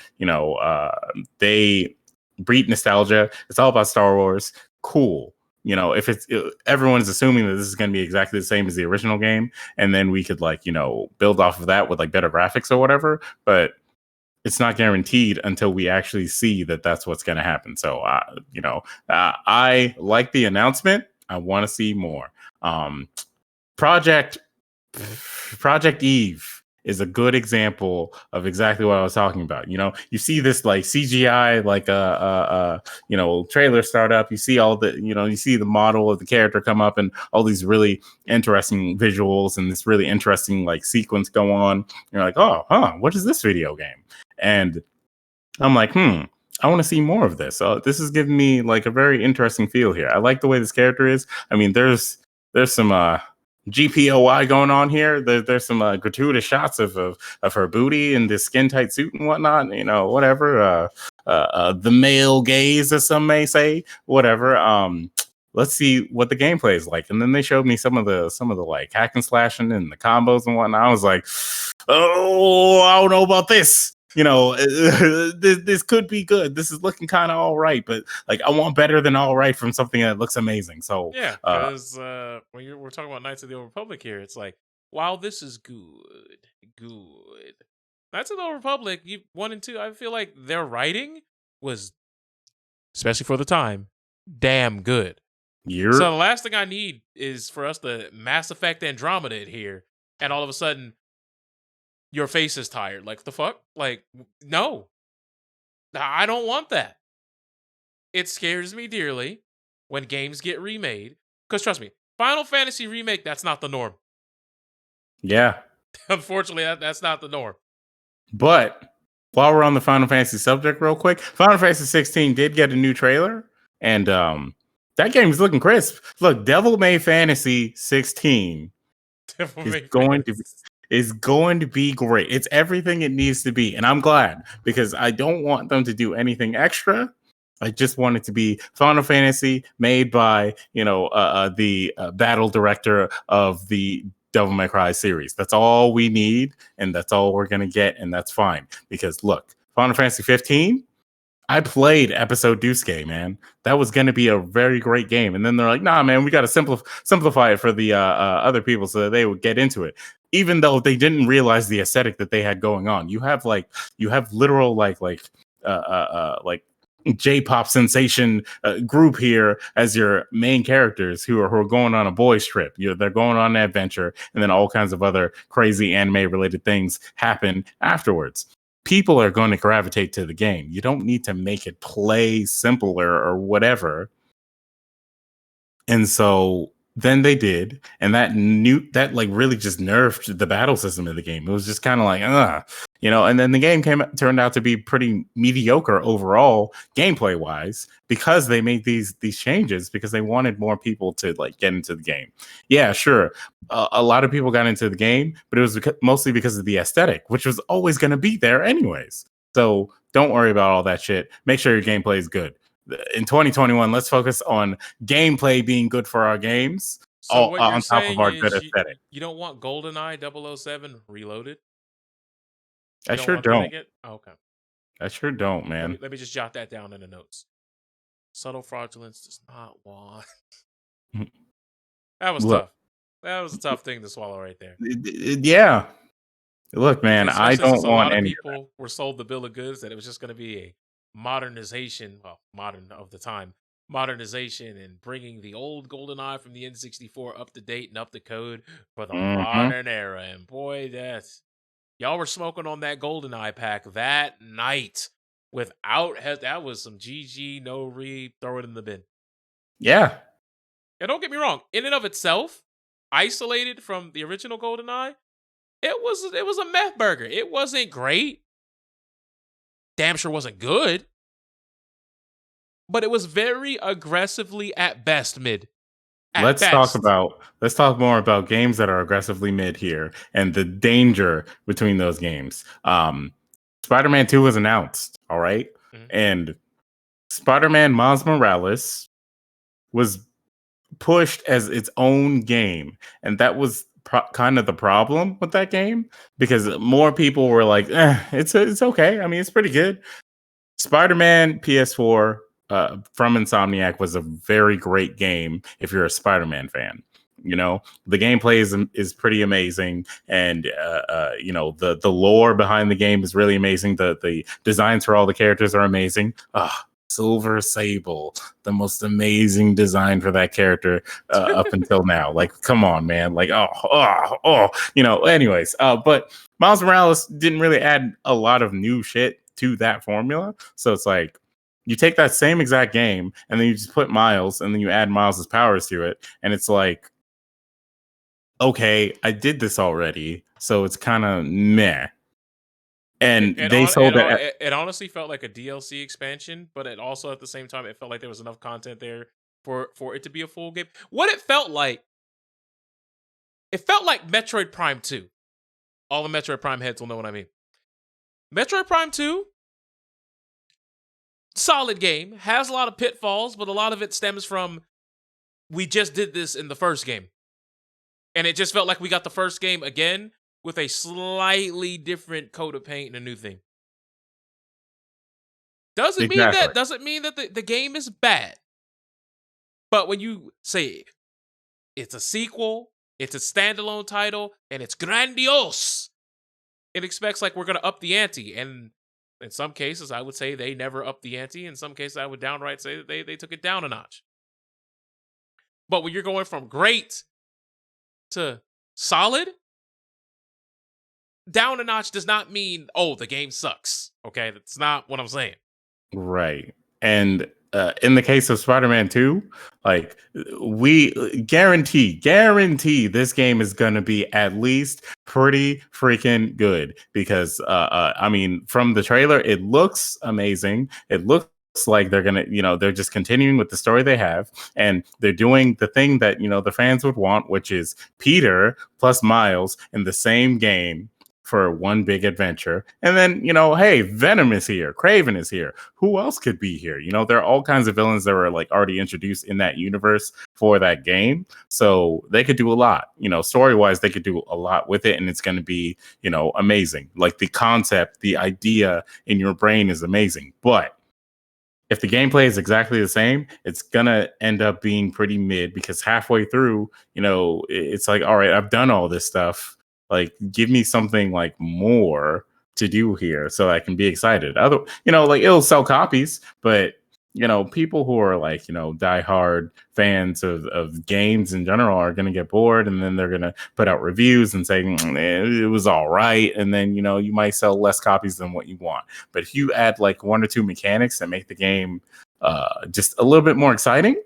They breed nostalgia. It's all about Star Wars. Cool. If everyone's assuming that this is going to be exactly the same as the original game, and then we could build off of that with like better graphics or whatever. But it's not guaranteed until we actually see that that's what's going to happen. So, I like the announcement. I want to see more. Project Eve is a good example of exactly what I was talking about. You see this like CGI, like trailer start up. You see all the, you see the model of the character come up and all these really interesting visuals and this really interesting like sequence go on. You're like, oh, what is this video game? And I'm like, I want to see more of this. This is giving me like a very interesting feel here. I like the way this character is. I mean, there's some GPOI going on here. There's some gratuitous shots of her booty and this skin tight suit and whatnot. Whatever. The male gaze, as some may say. Whatever. Let's see what the gameplay is like. And then they showed me some of the like hack and slashing and the combos and whatnot. I was like, oh, I don't know about this. This could be good. This is looking kind of all right, but like I want better than all right from something that looks amazing. So, Yeah, because when we're talking about Knights of the Old Republic here, it's like, wow, this is good. Knights of the Old Republic, 1 and 2, I feel like their writing was, especially for the time, damn good. you're So the last thing I need is for us to Mass Effect Andromeda it here, and all of a sudden your face is tired. Like the fuck? Like no, I don't want that. It scares me dearly when games get remade. Because trust me, Final Fantasy remake, that's not the norm. yeah. Unfortunately, that's not the norm. But while we're on the Final Fantasy subject, real quick, Final Fantasy 16 did get a new trailer, and that game is looking crisp. Look, Devil May Fantasy 16 Devil is May going to be Fantasy. is going to be great. It's everything it needs to be, and I'm glad because I don't want them to do anything extra. I just want it to be Final Fantasy made by the battle director of the Devil May Cry series. That's all we need, and that's all we're gonna get, and that's fine. Because look, Final Fantasy 15. I played episode Duske, man. That was going to be a very great game. And then they're like, nah, man, we got to simplify it for the other people so that they would get into it. Even though they didn't realize the aesthetic that they had going on. You have literal like J-pop sensation group here as your main characters who are going on a boys trip. They're going on an adventure, and then all kinds of other crazy anime related things happen afterwards. People are going to gravitate to the game. You don't need to make it play simpler or whatever. And so then they did, and that like really just nerfed the battle system of the game. It was just kind of like, and then the game turned out to be pretty mediocre overall gameplay wise because they made these changes because they wanted more people to like get into the game. Yeah, sure. A lot of people got into the game, but it was mostly because of the aesthetic, which was always going to be there anyways. So don't worry about all that shit. Make sure your gameplay is good. In 2021, let's focus on gameplay being good for our games, So all what you're on top of saying our good is aesthetic. you don't want GoldenEye 007 Reloaded? I You don't sure want that don't. again? Oh, okay. I sure don't, Let man. me let me just jot that down in the notes. Subtle fraudulence does not want. That was Look, tough. That was a tough thing to swallow right there. yeah. Look, man, I Especially since don't a want lot of any of people were sold the bill of goods that it was just going to be a modernization, well, modern of the time, modernization and bringing the old GoldenEye from the N64 up to date and up to code for the that. Mhm. modern era. And boy, y'all were smoking on that GoldenEye pack that night that was some GG, no re, throw it in the bin. Yeah. And don't get me wrong, in and of itself, isolated from the original GoldenEye, it was a meth burger. It wasn't great. Damn sure wasn't good. But it was very aggressively at best mid. At Let's talk best. more about games that are aggressively mid here and the danger between those games. Spider-Man 2 was announced, all right? Mhm. And Spider-Man Miles Morales was pushed as its own game, and that was kind of the problem with that game because more people were like, it's okay. I mean, it's pretty good. Spider-Man PS4 from Insomniac was a very great game if you're a Spider-Man fan. The gameplay is pretty amazing, and the lore behind the game is really amazing. The designs for all the characters are amazing. Silver Sable, the most amazing design for that character up until now. Like, come on, man. Like, anyways. But Miles Morales didn't really add a lot of new shit to that formula. So it's like, you take that same exact game and then you just put Miles and then you add Miles's powers to it. And it's like, okay, I did this already. So it's kind of meh. And they sold it. It honestly felt like a DLC expansion, but it also at the same time it felt like there was enough content there for it to be a full game. What it felt like Metroid Prime 2. All the Metroid Prime heads will know what I mean. Metroid Prime 2, solid game, has a lot of pitfalls, but a lot of it stems from we just did this in the first game. And it just felt like we got the first game again, with a slightly different coat of paint and a new theme. Doesn't mean Exactly. that the game is bad. But when you say it's a sequel, it's a standalone title, and it's grandiose, it expects like we're gonna up the ante. And in some cases, I would say they never up the ante. In some cases, I would downright say that they took it down a notch. But when you're going from great to solid, down a notch does not mean, oh, the game sucks. Okay, that's not what I'm saying. Right. And in the case of Spider-Man 2, like we guarantee this game is going to be at least pretty freaking good because I mean, from the trailer, it looks amazing. It looks like they're gonna, they're just continuing with the story they have, and they're doing the thing that the fans would want, which is Peter plus Miles in the same game for one big adventure. And then, hey, Venom is here, Craven is here. Who else could be here? There are all kinds of villains that were like already introduced in that universe for that game. So they could do a lot. Story-wise, they could do a lot with it, and it's going to be, amazing. Like the concept, the idea in your brain is amazing. But if the gameplay is exactly the same, it's gonna end up being pretty mid because halfway through, it's like, all right, I've done all this stuff. Like, give me something like more to do here so I can be excited. Like it'll sell copies, but people who are like, diehard fans of games in general are gonna get bored, and then they're gonna put out reviews and say it was all right, and then you might sell less copies than what you want. But if you add like one or two mechanics that make the game just a little bit more exciting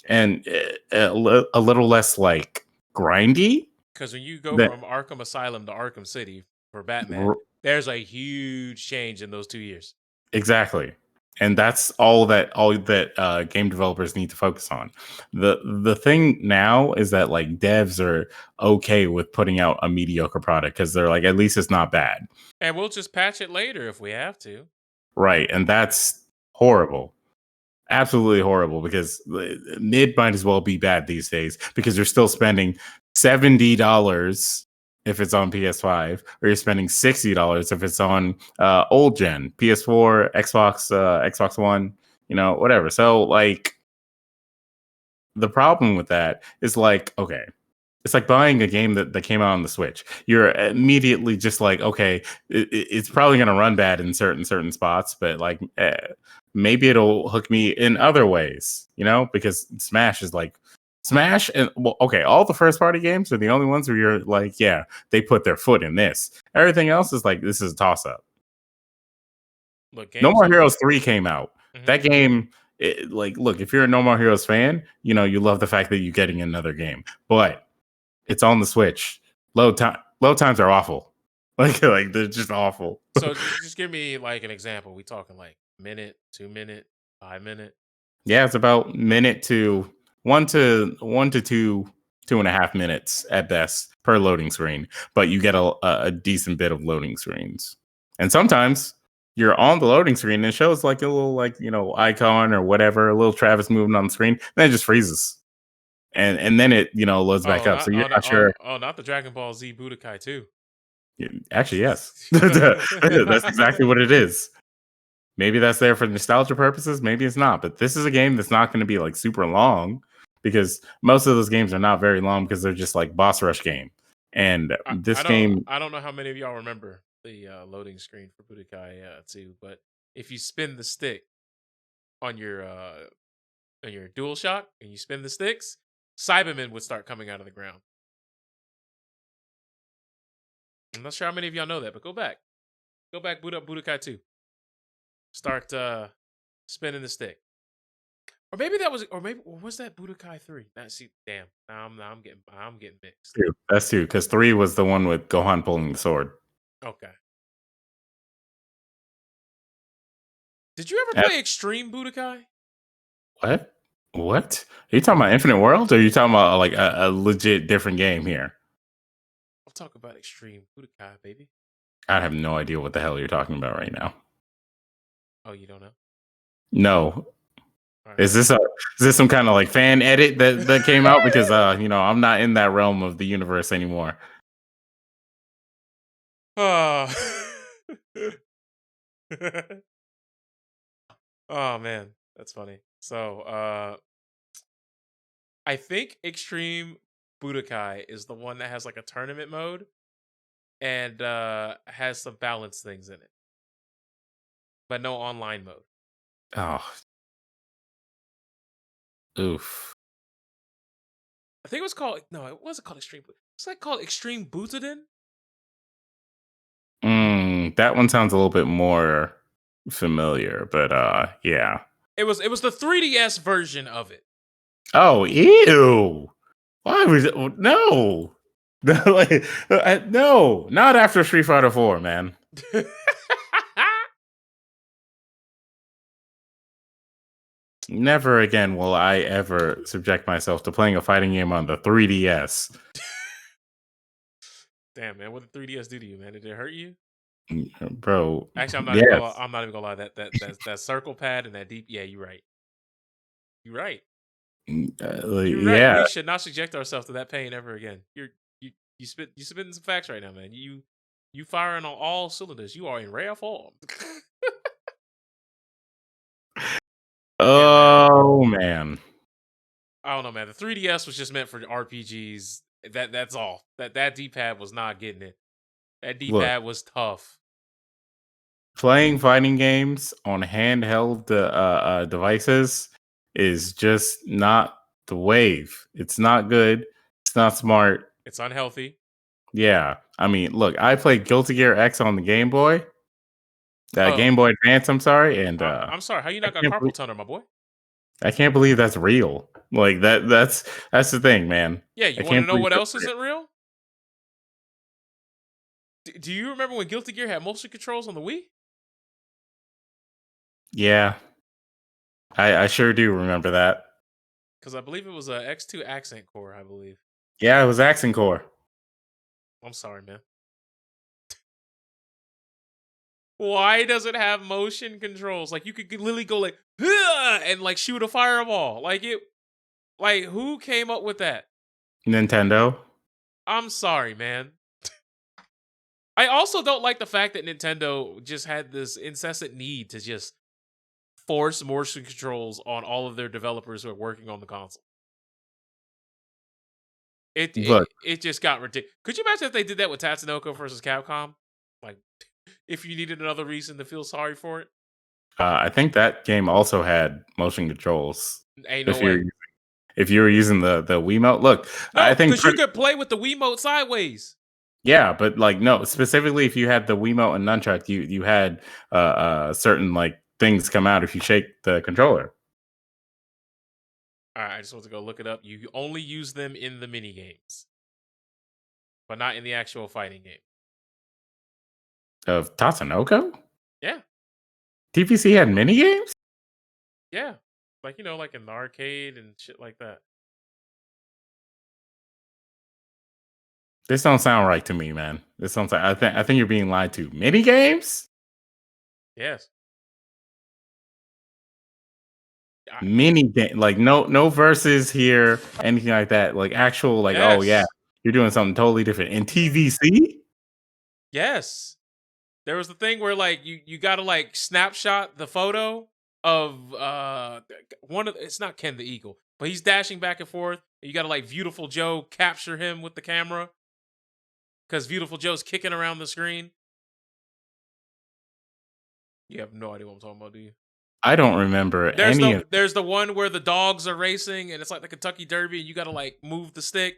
and a little less like grindy. Because when you go That from Arkham Asylum to Arkham City for Batman, there's a huge change in those 2 years. Exactly. And that's all that game developers need to focus on. The thing now is that like devs are okay with putting out a mediocre product because they're like, at least it's not bad. And we'll just patch it later if we have to. Right. And that's horrible. Absolutely horrible, because mid might as well be bad these days because you're still spending $70 if it's on PS5, or you're spending $60 if it's on old gen PS4, Xbox, Xbox One, whatever. So like the problem with that is like, okay, it's like buying a game that came out on the Switch. You're immediately just like, okay, it's probably going to run bad in certain spots, but like maybe it'll hook me in other ways, because Smash is like Smash. And well, okay, all the first party games are the only ones where you're like, yeah, they put their foot in this. Everything else is like, this is a toss up. No More Heroes 3 came out. Mm-hmm. That game, look, if you're a No More Heroes fan, you love the fact that you're getting another game, but it's on the Switch. Load times are awful. Like they're just awful. So just give me like an example. We talking like minute, 2 minute, 5 minute? Yeah, it's about minute to 1 to 2.5 minutes at best per loading screen. But you get a decent bit of loading screens. And sometimes you're on the loading screen and it shows like a little icon or whatever, a little Travis moving on the screen, and then it just freezes. And then it loads back up. So you're not sure. Oh, not the Dragon Ball Z Budokai 2. Actually, yes. That's exactly what it is. Maybe that's there for nostalgia purposes. Maybe it's not. But this is a game that's not going to be like super long, because most of those games are not very long because they're just like boss rush game. And game, I don't know how many of y'all remember the loading screen for Budokai 2, but if you spin the stick on your DualShock and you spin the sticks, Cybermen would start coming out of the ground. I'm not sure how many of y'all know that, but go back, boot up Budokai 2. Start spinning the stick, or maybe was that Budokai 3? Damn, now I'm getting mixed. That's 2, because 3 was the one with Gohan pulling the sword. Okay. Did you ever play Extreme Budokai? What? Are you talking about Infinite Worlds, or are you talking about like a legit different game here? I'll talk about Extreme Budokai, baby. I have no idea what the hell you're talking about right now. Oh, you don't know? No. Right. Is this some kind of like fan edit that came out? Because I'm not in that realm of the universe anymore. Oh. Oh man, that's funny. So, I think Extreme Budokai is the one that has like a tournament mode and has some balance things in it, but no online mode. Oh, oof. I think it was called no, it wasn't called Extreme. It's like called Extreme Butuden. That one sounds a little bit more familiar, but yeah. It was the 3DS version of it. Oh, ew. Why was it? No. Like, no, not after Street Fighter 4, man. Never again will I ever subject myself to playing a fighting game on the 3DS. Damn man, what did 3DS do to you, man? Did it hurt you? Bro, Actually, I'm not even gonna. yes. I'm not even gonna lie. That circle pad and that deep. Yeah, you're right. You're right. You're right. Yeah. We should not subject ourselves to that pain ever again. You you spitting some facts right now, man. You firing on all cylinders. You are in rare form. Yeah, man. Oh, man. I don't know, man. The 3DS was just meant for RPGs. That's all. That D pad was not getting it. That D Look, pad was tough. playing fighting games on handheld devices is just not the wave. It's not good. It's not smart. It's unhealthy. Yeah. I mean, look, I played Guilty Gear X on the Game Boy, Oh, Game Boy Advance, I'm sorry, and I'm sorry. How you I not got can't believe carpal tunnel, my boy? I can't believe that's real. Like that's the thing, man. Yeah, I you want to can't know believe what that's else real. isn't real? Do you remember when Guilty Gear had motion controls on the Wii? Yeah, I sure do remember that. Because I believe it was a X2 accent core. I believe. Yeah, it was Accent Core. I'm sorry, man. Why does it have motion controls? Like you could literally go like "Huh," and like shoot a fireball. Like it. Like who came up with that? Nintendo. I'm sorry, man. I also don't like the fact that Nintendo just had this incessant need to just force motion controls on all of their developers who are working on the console. It Look, it, it just got ridiculous. Could you imagine if they did that with Tatsunoko versus Capcom? Like, if you needed another reason to feel sorry for it, I think that game also had motion controls. ain't no If you're way. if you were using the Wiimote, look, I No, think because you could play with the Wiimote sideways. yeah, but like no, specifically if you had the Wiimote and nunchuck, you had certain like things come out if you shake the controller All right, I just want to go look it up. You only use them in the mini games, but not in the actual fighting game. of Tatsunoko. Yeah, TVC had mini games. yeah, like like in the arcade and shit like that. This don't sound right to me, man. This sounds like I think you're being lied to. Mini games, Yes, I, mini game, like no verses here, anything like that. Like actual, like oh yeah, yes, you're doing something totally different in TVC. yes. There was the thing where like you got to like snapshot the photo of one of it's not Ken the Eagle, but he's dashing back and forth. And you got to like Beautiful Joe capture him with the camera because Beautiful Joe's kicking around the screen. You have no idea what I'm talking about, do you? I don't remember any of. There's the one where the dogs are racing and it's like the Kentucky Derby and you got to like move the stick.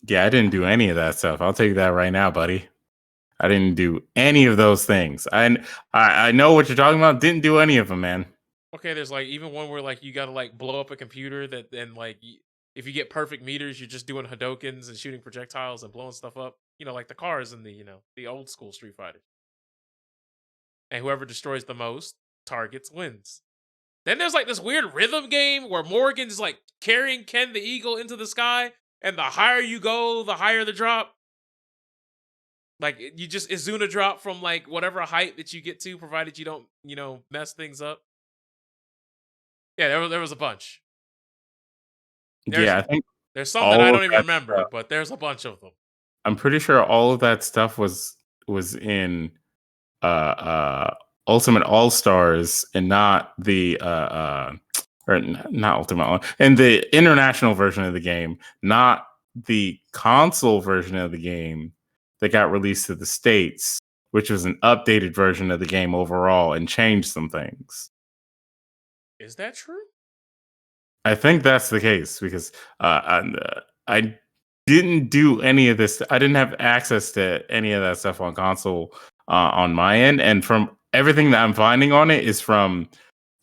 Yeah, I didn't do any of that stuff. I'll tell you that right now, buddy. I didn't do any of those things. I know what you're talking about. Didn't do any of them, man. Okay, there's like even one where like you got to like blow up a computer that then like if you get perfect meters, you're just doing Hadokens and shooting projectiles and blowing stuff up. Like the cars in the the old school Street Fighter. And whoever destroys the most targets wins. Then there's like this weird rhythm game where Morgan's like carrying Ken the Eagle into the sky, and the higher you go, the higher the drop. Like you just Izuna drop from like whatever height that you get to, provided you don't, mess things up. Yeah, there was a bunch. There's Yeah, I think there's some that I all of don't even that remember, stuff. but there's a bunch of them. I'm pretty sure all of that stuff was in Ultimate All Stars and not the or not Ultimate and the international version of the game, not the console version of the game that got released to the States, which was an updated version of the game overall and changed some things. Is that true? I think that's the case because I didn't do any of this. I didn't have access to any of that stuff on console on my end, and from everything that I'm finding on it is from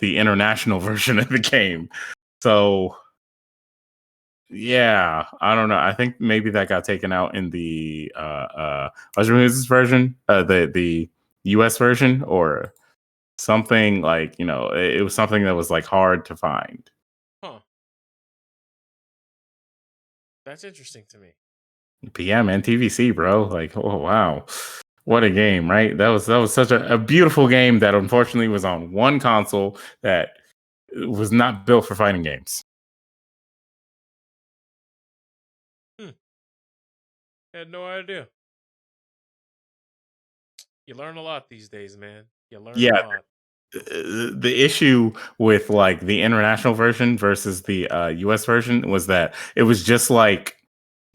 the international version of the game. So yeah, I don't know. I think maybe that got taken out in the what's this version, the US version, or something like it was something that was like hard to find. Huh. That's interesting to me. PM and TVC, bro. Like, oh wow, what a game, right? That was such a beautiful game that unfortunately was on one console that was not built for fighting games. Hmm. Had no idea. You learn a lot these days, man. You learn a Yeah, lot. the issue with like the international version versus the US version was that it was just like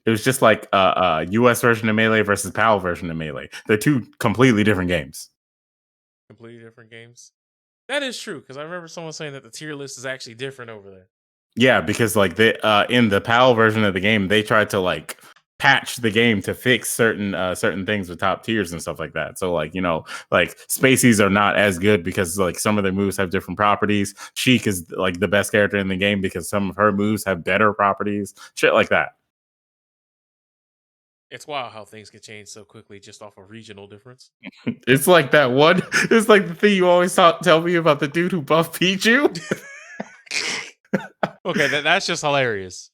US version of Melee versus PAL version of Melee. They're two completely different games. Completely different games. That is true, because I remember someone saying that the tier list is actually different over there. Yeah, because like in the PAL version of the game, they tried to like patch the game to fix certain things with top tiers and stuff like that. So like like Spaceys are not as good because like some of their moves have different properties. Sheik is like the best character in the game because some of her moves have better properties. Shit like that. It's wild how things can change so quickly just off a regional difference. It's like that one. It's like the thing you always tell me about the dude who buffed Pichu. Okay, that's just hilarious.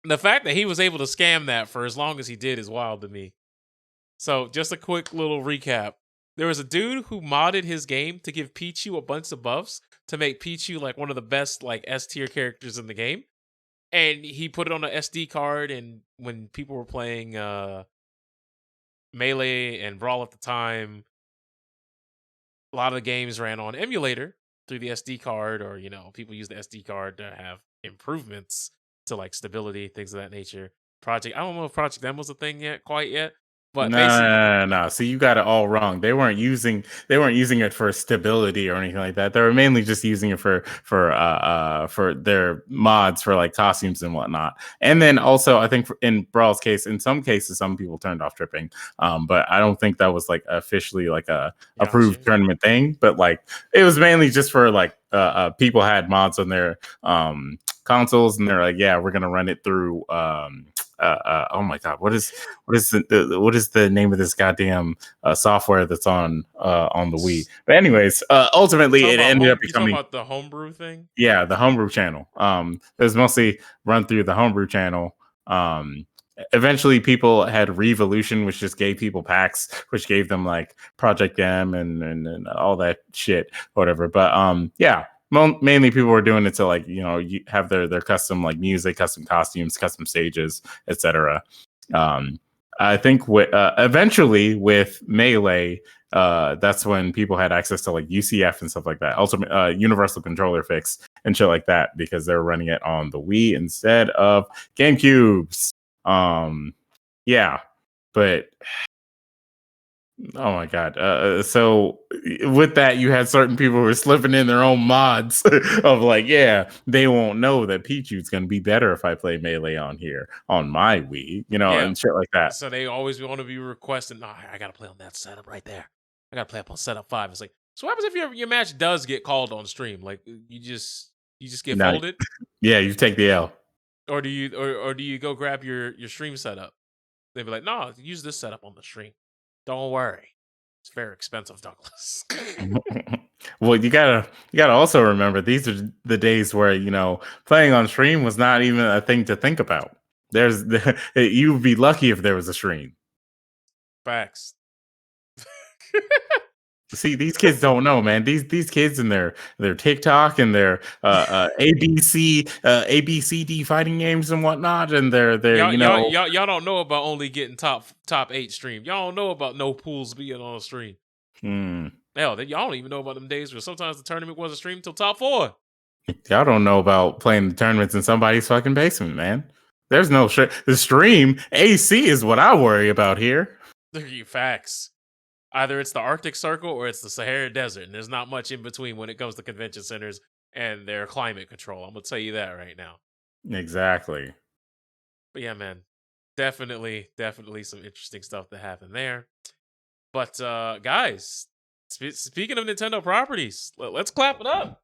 The fact that he was able to scam that for as long as he did is wild to me. So, just a quick little recap. There was a dude who modded his game to give Pichu a bunch of buffs to make Pichu like one of the best like S tier characters in the game. And he put it on an SD card, and when people were playing Melee and Brawl at the time, a lot of the games ran on emulator through the SD card, or people use the SD card to have improvements to like stability, things of that nature. I don't know if Project M was a thing quite yet, but No, basically, no, no, no. See, you got it all wrong. They weren't using it for stability or anything like that. They were mainly just using it for their mods for like costumes and whatnot. And then also, I think in Brawl's case, in some cases, some people turned off tripping. But I don't think that was like officially like a approved gotcha. tournament thing. But like it was mainly just for like people had mods on their consoles, and they're like, yeah, we're gonna run it through. Oh my god, what is the name of this goddamn software that's on the Wii? But anyways, ultimately it ended up You talking becoming about the homebrew thing? the homebrew channel. It was mostly run through the homebrew channel. Eventually people had Revolution, which just gave people packs, which gave them like Project M and all that shit, whatever. But yeah, mainly people were doing it to like you have their custom like music, custom costumes, custom stages, etc. um I think eventually with Melee, that's when people had access to like UCF and stuff like that, ultimate universal controller fix and shit like that, because they're running it on the Wii instead of GameCubes. Yeah, but oh my god. So with that, you had certain people who were slipping in their own mods of like, yeah, they won't know that Pichu's gonna be better if I play Melee on here on my Wii, Yeah. and shit like that. So they always want to be requesting, "Nah, I gotta play on that setup right there. I gotta play up on setup 5." It's like, so what happens if your match does get called on stream? Like you just get No, folded? yeah, you take the L. Or do you go grab your stream setup? They'd be like, "No, use this setup on the stream. Don't worry. It's very expensive, Douglas." Well, you gotta also remember these are the days where playing on stream was not even a thing to think about. You'd be lucky if there was a stream. Facts. See, these kids don't know, man. These kids and their TikTok and their ABCD fighting games and whatnot, and their Y'all don't know about only getting top 8 stream. Y'all don't know about no pools being on a stream. Hell, y'all don't even know about them days where sometimes the tournament wasn't streamed till top 4. Y'all don't know about playing the tournaments in somebody's fucking basement, man. There's no the stream AC is what I worry about here. Facts. Either it's the Arctic Circle or it's the Sahara Desert, and there's not much in between when it comes to convention centers and their climate control. I'm gonna tell you that right now. Exactly. But yeah, man, definitely some interesting stuff to happen there. But guys, speaking of Nintendo properties, let's clap it up.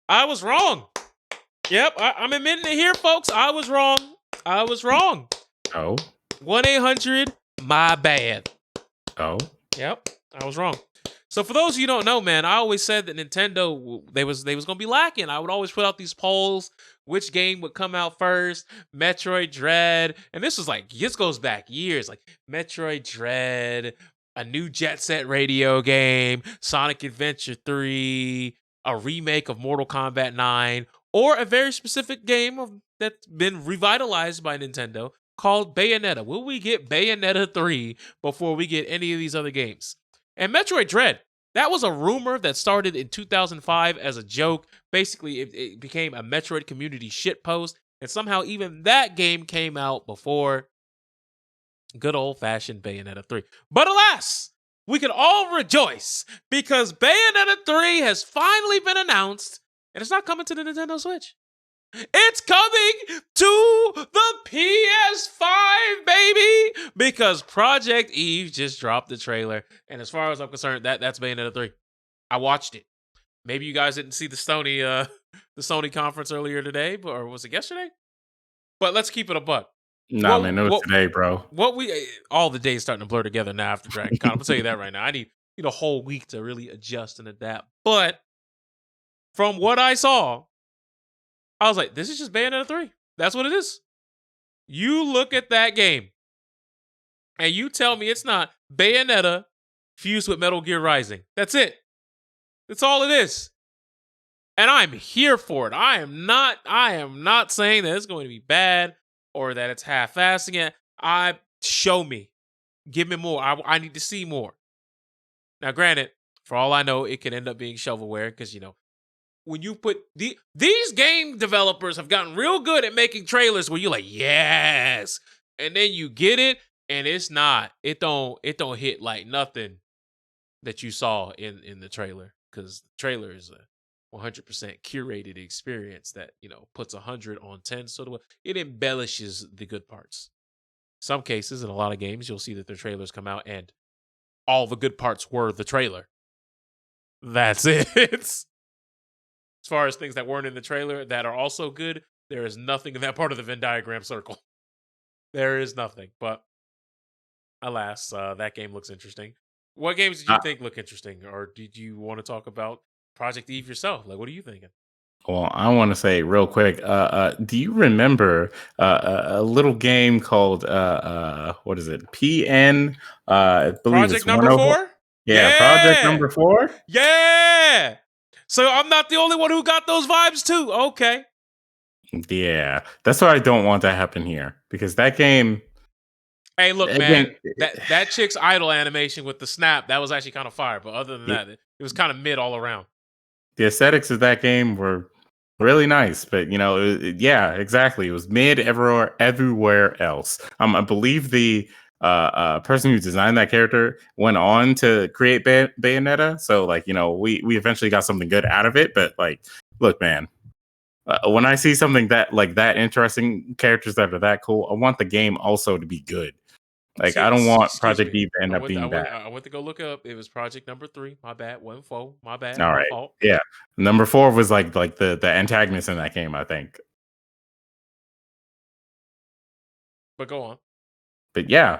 I was wrong. Yep, I'm admitting it here, folks. I was wrong. Oh. 1-800, my bad. Oh. Yep, I was wrong. So for those of you who don't know, man, I always said that Nintendo, they was gonna be lacking. I would always put out these polls, which game would come out first, Metroid Dread, and this goes back years, like Metroid Dread, a new Jet Set Radio game, Sonic Adventure 3, a remake of Mortal Kombat 9, or a very specific game that's been revitalized by Nintendo called Bayonetta. Will we get Bayonetta 3 before we get any of these other games? And Metroid Dread, that was a rumor that started in 2005 as a joke. Basically, it became a Metroid community shitpost, and somehow even that game came out before good old-fashioned Bayonetta 3. But alas, we can all rejoice because Bayonetta 3 has finally been announced, and it's not coming to the Nintendo Switch. It's coming to the PS5, baby! Because Project Eve just dropped the trailer. And as far as I'm concerned, that's Bayonetta 3. I watched it. Maybe you guys didn't see the Sony conference earlier today, or was it yesterday? But let's keep it a buck. Nah, man, it was today, bro. All the days starting to blur together now after DragonCon. I'm gonna tell you that right now. I need a whole week to really adjust and adapt. But from what I saw, I was like, this is just Bayonetta 3. That's what it is. You look at that game, and you tell me it's not Bayonetta fused with Metal Gear Rising. That's it. That's all it is. And I'm here for it. I am not saying that it's going to be bad or that it's half-assing it. Show me. Give me more. I need to see more. Now, granted, for all I know, it could end up being shovelware because, when you put these game developers have gotten real good at making trailers where you're like, yes, and then you get it and it's not. It don't hit like nothing that you saw in the trailer, because the trailer is a 100% curated experience that puts 100 on 10. So it embellishes the good parts. Some cases in a lot of games you'll see that their trailers come out and all the good parts were the trailer. That's it. As far as things that weren't in the trailer that are also good, there is nothing in that part of the Venn diagram circle. There is nothing. But alas, that game looks interesting. What games did you think look interesting? Or did you want to talk about Project Eve yourself? Like, what are you thinking? Well, I want to say real quick. Do you remember a little game called what is it? PN. I believe Project it's number 4. Yeah, Project number 4. Yeah. So I'm not the only one who got those vibes too. Okay. Yeah, that's why I don't want that to happen here, because that game. Hey, look, man, that chick's idol animation with the snap, that was actually kind of fire. But other than that, it was kind of mid all around. The aesthetics of that game were really nice, but yeah, exactly. It was mid everywhere else. I believe the person who designed that character went on to create Bayonetta, so we eventually got something good out of it. But look, man, when I see something that interesting, characters that are that cool, I want the game also to be good. I don't want Project Eve to end up being bad. I went to go look up. It was Project number 3. My bad. 1-4. My bad. All my right. fault. Yeah. Number 4 was like the antagonist in that game, I think. But go on. But yeah,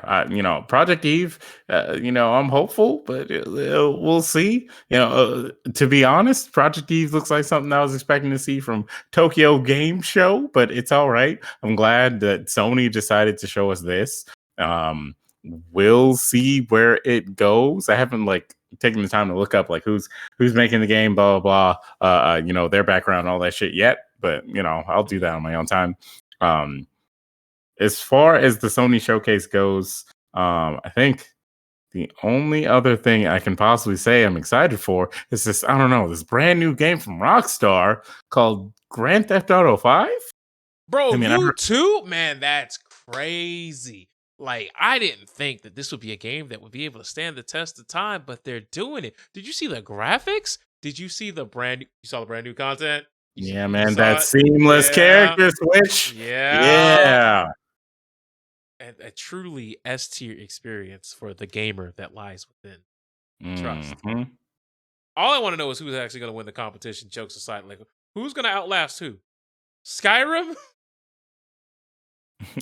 Project Eve, I'm hopeful, but we'll see. To be honest, Project Eve looks like something I was expecting to see from Tokyo Game Show, but it's all right. I'm glad that Sony decided to show us this. We'll see where it goes. I haven't taking the time to look up like who's making the game, blah blah blah. Their background, all that shit yet. But I'll do that on my own time. As far as the Sony showcase goes, I think the only other thing I can possibly say I'm excited for is this, I don't know, this brand new game from Rockstar called Grand Theft Auto 5. Bro, I mean, you too? Man, that's crazy. Like, I didn't think that this would be a game that would be able to stand the test of time, but they're doing it. Did you see the graphics? Did you see the you saw the brand new content? yeah, You man, saw that it? seamless Yeah. character switch. Yeah. Yeah. And a truly S tier experience for the gamer that lies within. Trust. Mhm. All I want to know is who's actually going to win the competition, jokes aside. Like, who's going to outlast who? Skyrim?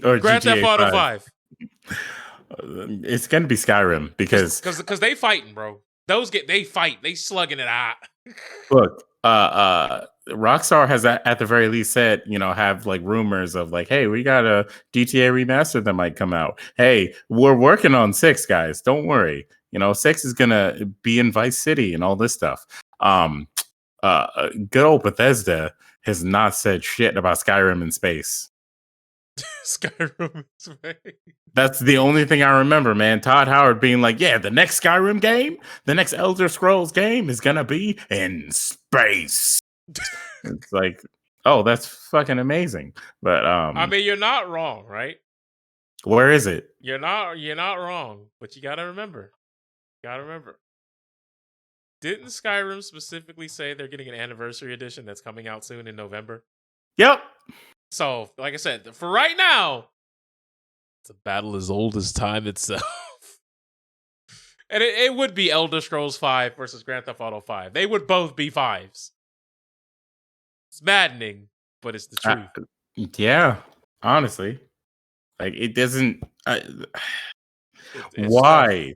Or Grand Theft GTA Auto 5. 5. It's going to be Skyrim because Because they fighting, bro. They fight. They slugging it out. look, Rockstar has at the very least said, have like rumors of like, hey, we got a GTA remaster that might come out. Hey, we're working on 6, guys. Don't worry. 6 is gonna be in Vice City and all this stuff. Good old Bethesda has not said shit about Skyrim in space. Skyrim is right. That's the only thing I remember, man. Todd Howard being like, yeah, the next Skyrim game, the next Elder Scrolls game is gonna be in space. It's like, oh, that's fucking amazing. But I mean, you're not wrong, right? where is it? You're not wrong, but you gotta remember. Didn't Skyrim specifically say they're getting an anniversary edition that's coming out soon in November? Yep. So, like I said, for right now, it's a battle as old as time itself. And it would be Elder Scrolls 5 versus Grand Theft Auto 5. They would both be 5s. It's maddening, but it's the truth. Yeah, honestly, like it doesn't. It's Why?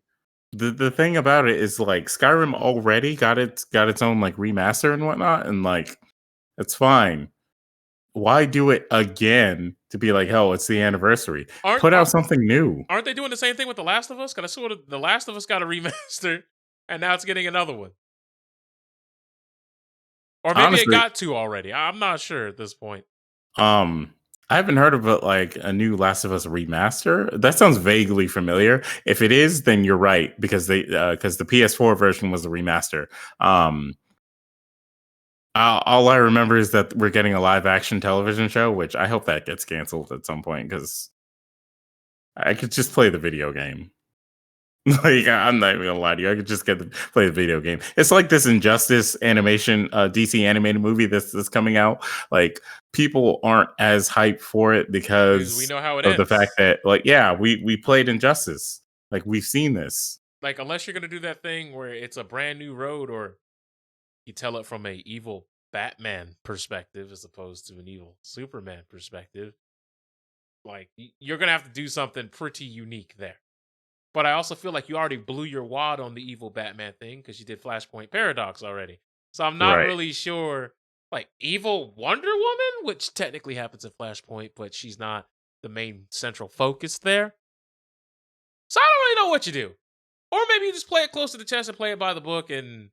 The thing about it is like Skyrim already got its own like remaster and whatnot, and like it's fine. Why do it again to be like, oh, it's the anniversary? Put out something new. Aren't they doing the same thing with The Last of Us? Because I saw The Last of Us got a remaster, and now it's getting another one. Or maybe Honestly, it got two already. I'm not sure at this point. I haven't heard of like a new Last of Us remaster. That sounds vaguely familiar. If it is, then you're right because the PS4 version was the remaster. All I remember is that we're getting a live action television show, which I hope that gets canceled at some point because I could just play the video game. Like I'm not even gonna lie to you, I could just play the video game. It's like this Injustice animation, DC animated movie that's coming out. Like people aren't as hyped for it because we know how it of ends. the fact that, like, yeah, we played Injustice. Like we've seen this. Like unless you're gonna do that thing where it's a brand new road, or you tell it from a evil Batman perspective as opposed to an evil Superman perspective. Like you're gonna have to do something pretty unique there. But I also feel like you already blew your wad on the evil Batman thing because you did Flashpoint Paradox already. So I'm not really sure. Like evil Wonder Woman, which technically happens in Flashpoint, but she's not the main central focus there. So I don't really know what you do. Or maybe you just play it close to the chest and play it by the book and,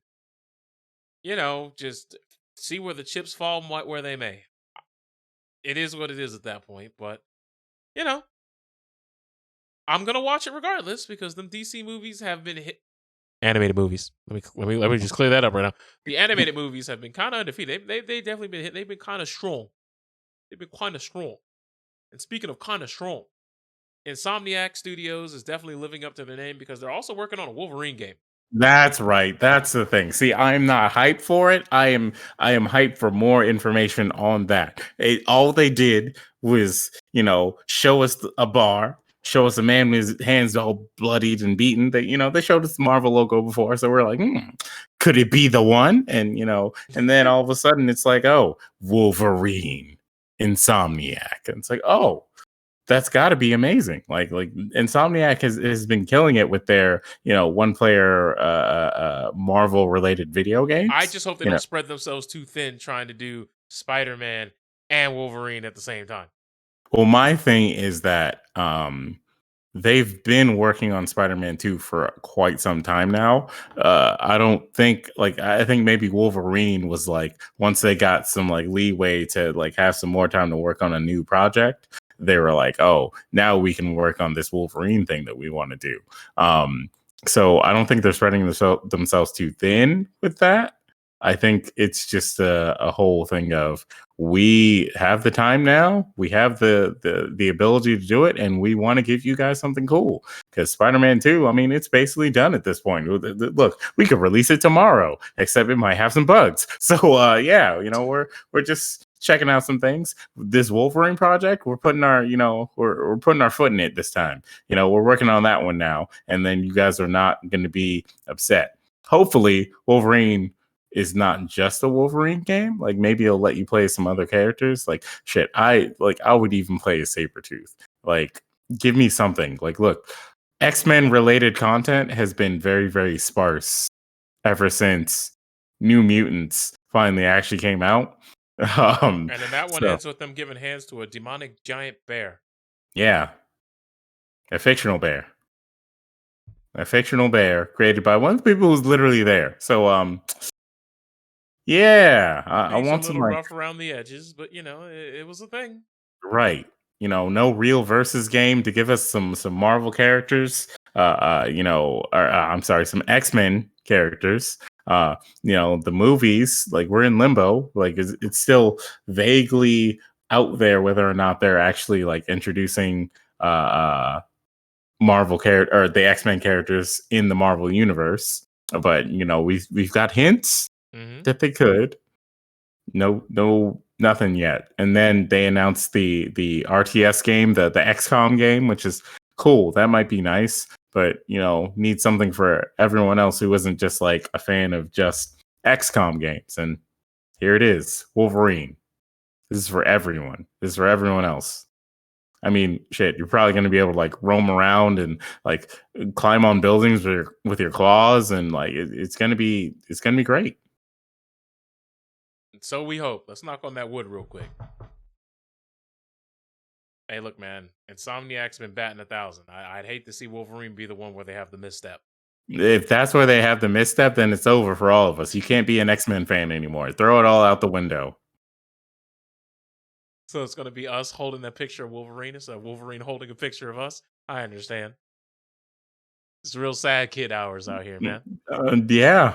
just see where the chips fall where they may. It is what it is at that point, but, I'm gonna watch it regardless because them DC movies have been hit. Animated movies. Let me just clear that up right now. The animated movies have been kind of undefeated. They definitely been hit. They've been kind of strong. And speaking of kind of strong, Insomniac Studios is definitely living up to their name because they're also working on a Wolverine game. That's right. That's the thing. See, I'm not hyped for it. I am hyped for more information on that. All they did was, show us a bar, show us a man with his hands all bloodied and beaten. They showed us the Marvel logo before, so we're like, could it be the one? And and then all of a sudden it's like, oh, Wolverine, Insomniac, and it's like, oh, that's got to be amazing. Like Insomniac has been killing it with their one player Marvel related video games. I just hope they don't spread themselves too thin trying to do Spider-Man and Wolverine at the same time. Well, my thing is that they've been working on Spider-Man 2 for quite some time now. I don't think like I think maybe Wolverine was like once they got some like leeway to like have some more time to work on a new project, they were like, "Oh, now we can work on this Wolverine thing that we want to do." So I don't think they're spreading themselves too thin with that. I think it's just a whole thing of we have the time now, we have the ability to do it, and we want to give you guys something cool. Because Spider-Man 2, I mean, it's basically done at this point. Look, we could release it tomorrow, except it might have some bugs. So yeah, we're just checking out some things. This Wolverine project, we're putting our, we're putting our foot in it this time. We're working on that one now, and then you guys are not going to be upset. Hopefully, Wolverine is not just a Wolverine game. Like maybe it'll let you play some other characters. Like shit, I would even play a Sabretooth. Like give me something. Like look, X-Men related content has been very, very sparse ever since New Mutants finally actually came out. And then that one So ends with them giving hands to a demonic giant bear. yeah, a fictional bear. A fictional bear created by one of the people who's literally there. So yeah, I Maybe a want some little like rough around the edges, but it was a thing. right. No real versus game to give us some Marvel characters. I'm sorry, some X-Men characters. The movies, like we're in limbo. Like it's still vaguely out there whether or not they're actually like introducing Marvel character or the X-Men characters in the Marvel universe. But we've got hints Mm-hmm. that they could. No, nothing yet. And then they announced the RTS game, the XCOM game, which is cool. That might be nice, but need something for everyone else who isn't just like a fan of just XCOM games. And here it is, Wolverine. This is for everyone. This is for everyone else. I mean, shit, you're probably going to be able to like roam around and like climb on buildings with your claws, and like it's gonna be great. So we hope. Let's knock on that wood real quick. Hey, look, man. Insomniac's been batting 1,000. I'd hate to see Wolverine be the one where they have the misstep. If that's where they have the misstep, then it's over for all of us. You can't be an X-Men fan anymore. Throw it all out the window. So it's gonna be us holding that picture of Wolverine instead of Wolverine holding a picture of us. I understand. It's real sad kid hours out here, man. Yeah.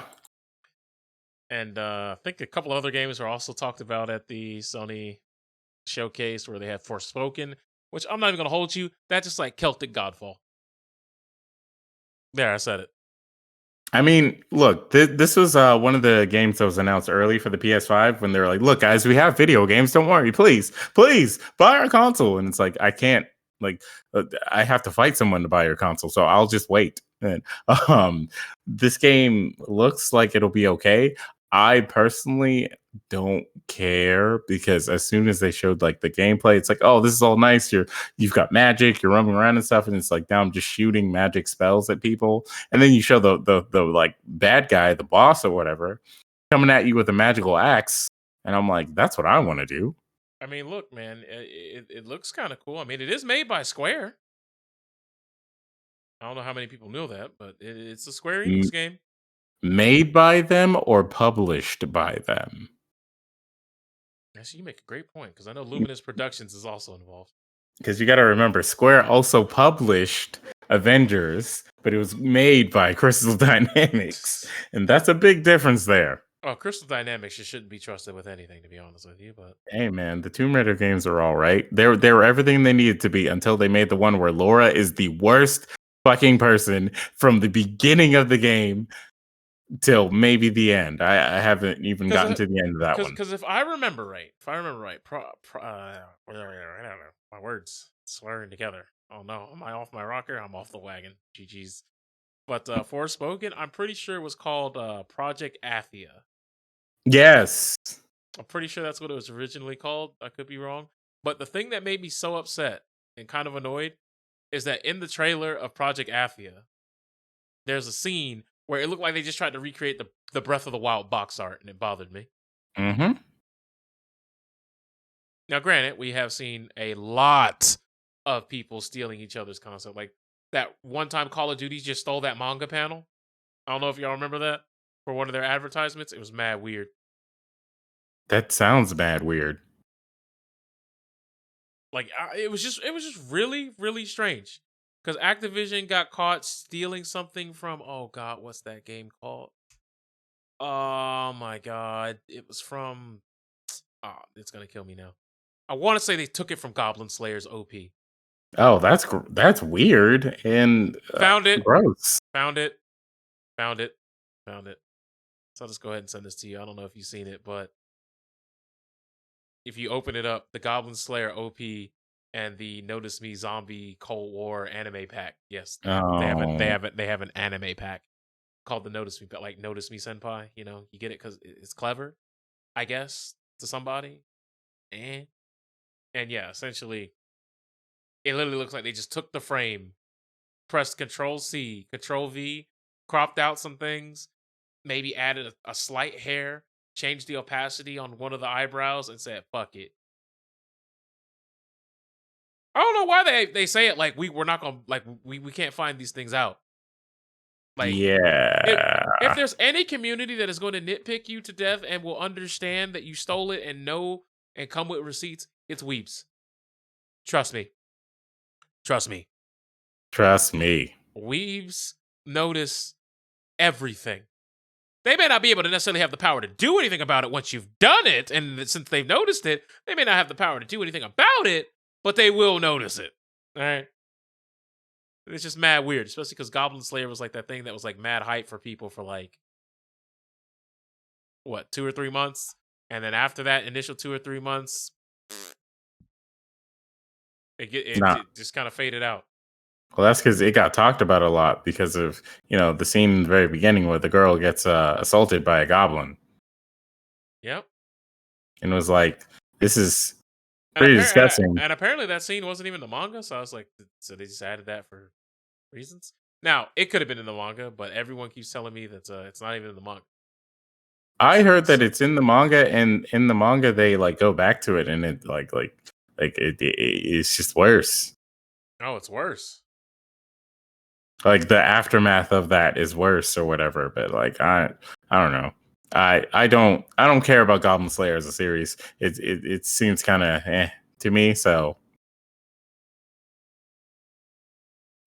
And I think a couple other games were also talked about at the Sony showcase where they had Forspoken, which I'm not even gonna hold you. That's just like Celtic Godfall. There, I said it. I mean, look, this was one of the games that was announced early for the PS5 when they were like, "Look, guys, we have video games. Don't worry, please buy our console." And it's like, I can't, like, I have to fight someone to buy your console, so I'll just wait. And this game looks like it'll be okay. I personally don't care because as soon as they showed like the gameplay, it's like, oh, this is all nice. You've got magic, you're roaming around and stuff, and it's like now I'm just shooting magic spells at people. And then you show the like bad guy, the boss or whatever, coming at you with a magical axe, and I'm like, that's what I want to do. I mean, look, man, it looks kind of cool. I mean, it is made by Square. I don't know how many people know that, but it's a Square M- Enix game. Made by them or published by them? Actually, you make a great point because I know Luminous Productions is also involved. Because you got to remember, Square also published Avengers, but it was made by Crystal Dynamics, and that's a big difference there. Oh, Crystal Dynamics just shouldn't be trusted with anything, to be honest with you. But Hey man, the Tomb Raider games are all right. They were everything they needed to be until they made the one where Laura is the worst fucking person from the beginning of the game till maybe the end. I haven't even gotten to the end of that one. Because if I remember right, my words slurring together. Oh no, am I off my rocker? I'm off the wagon. GG's. But Forspoken, I'm pretty sure it was called Project Athia. Yes. I'm pretty sure that's what it was originally called. I could be wrong. But the thing that made me so upset and kind of annoyed is that in the trailer of Project Athia, there's a scene where it looked like they just tried to recreate the Breath of the Wild box art, and it bothered me. Mm-hmm. Now, granted, we have seen a lot of people stealing each other's concept. Like that one time Call of Duty just stole that manga panel. I don't know if y'all remember that for one of their advertisements. It was mad weird. That sounds bad weird. Like it was just really really strange because Activision got caught stealing something from, oh god, what's that game called? Oh my god, it was from. Oh, it's gonna kill me now. I want to say they took it from Goblin Slayer's OP. Oh, that's weird and Found it, gross. found it, found it, found it. So I'll just go ahead and send this to you. I don't know if you've seen it, but if you open it up, the Goblin Slayer OP and the Notice Me Zombie Cold War anime pack. Yes, Oh, they have an anime pack called the Notice Me, but like Notice Me Senpai. You know, you get it because it's clever, I guess, to somebody. And yeah, essentially, it literally looks like they just took the frame, pressed Control C, Control V, cropped out some things, maybe added a slight hair, changed the opacity on one of the eyebrows, and said, "Fuck it." I don't know why they say it like we're not gonna like we can't find these things out. Like if yeah. there's any community that is going to nitpick you to death and will understand that you stole it and know and come with receipts, it's weeps. Trust me. Trust me. Trust me. Weebs notice everything. They may not be able to necessarily have the power to do anything about it once you've done it, and since they've noticed it, they may not have the power to do anything about it, but they will notice it. All right. It's just mad weird, especially because Goblin Slayer was like that thing that was like mad hype for people for like what 2 or 3 months, and then after that initial 2 or 3 months, Nah. it just kind of faded out. Well, that's because it got talked about a lot because of the scene in the very beginning where the girl gets assaulted by a goblin, Yep. and it was like, this is pretty disgusting. And apparently that scene wasn't even the manga, so I was like, so they just added that for reasons. Now it could have been in the manga, but everyone keeps telling me that it's not even in the manga. I heard that So, it's in the manga, and in the manga they like go back to it, and it it's just worse. oh, it's worse. Like the aftermath of that is worse or whatever. But like I don't know. I don't care about Goblin Slayer as a series. It seems kind of to me. So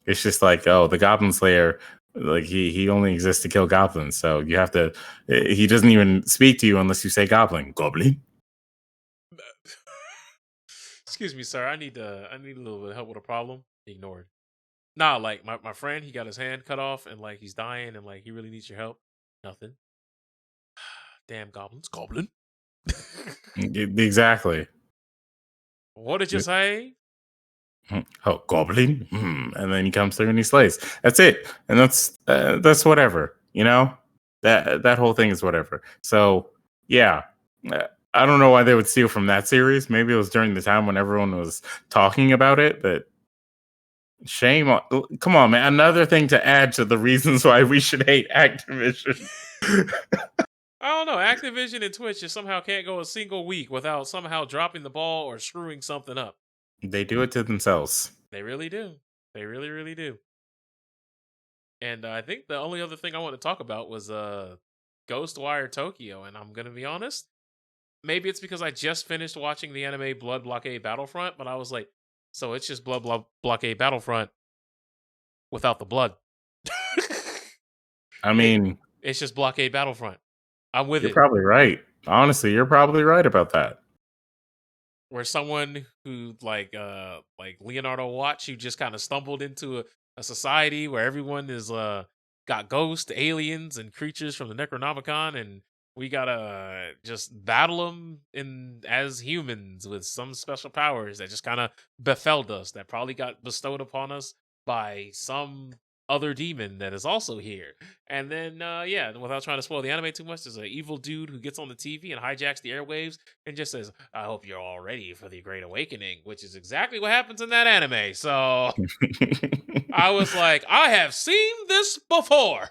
it's just like, oh, the Goblin Slayer, like he only exists to kill goblins. So you have to. He doesn't even speak to you unless you say goblin. Goblin. Excuse me, sir. I need a little bit of help with a problem. Ignored. Nah, like my friend, he got his hand cut off and like he's dying and like he really needs your help. Nothing. Damn goblins. Goblin. Exactly. What did you say? Oh, goblin, and then he comes through and he slays. That's it, and that's whatever. That whole thing is whatever. So yeah, I don't know why they would steal from that series. Maybe it was during the time when everyone was talking about it, but shame on. Come on, man! Another thing to add to the reasons why we should hate Activision. I don't know. Activision and Twitch just somehow can't go a single week without somehow dropping the ball or screwing something up. They do it to themselves. They really do. They really, really do. And I think the only other thing I want to talk about was Ghostwire Tokyo. And I'm gonna be honest, maybe it's because I just finished watching the anime Blood Blockade Battlefront, but I was like, so it's just Blockade Battlefront without the blood. I mean, It's just Blockade Battlefront. I'm with you're it. probably right. Honestly, you're probably right about that. Where someone who like Leonardo Watch, who just kind of stumbled into a society where everyone is got ghosts, aliens, and creatures from the Necronomicon, and we gotta just battle them in as humans with some special powers that just kind of befelled us, that probably got bestowed upon us by some other demon that is also here. And then yeah, without trying to spoil the anime too much, there's an evil dude who gets on the TV and hijacks the airwaves and just says, I hope you're all ready for the Great Awakening, which is exactly what happens in that anime. So I was like, I have seen this before.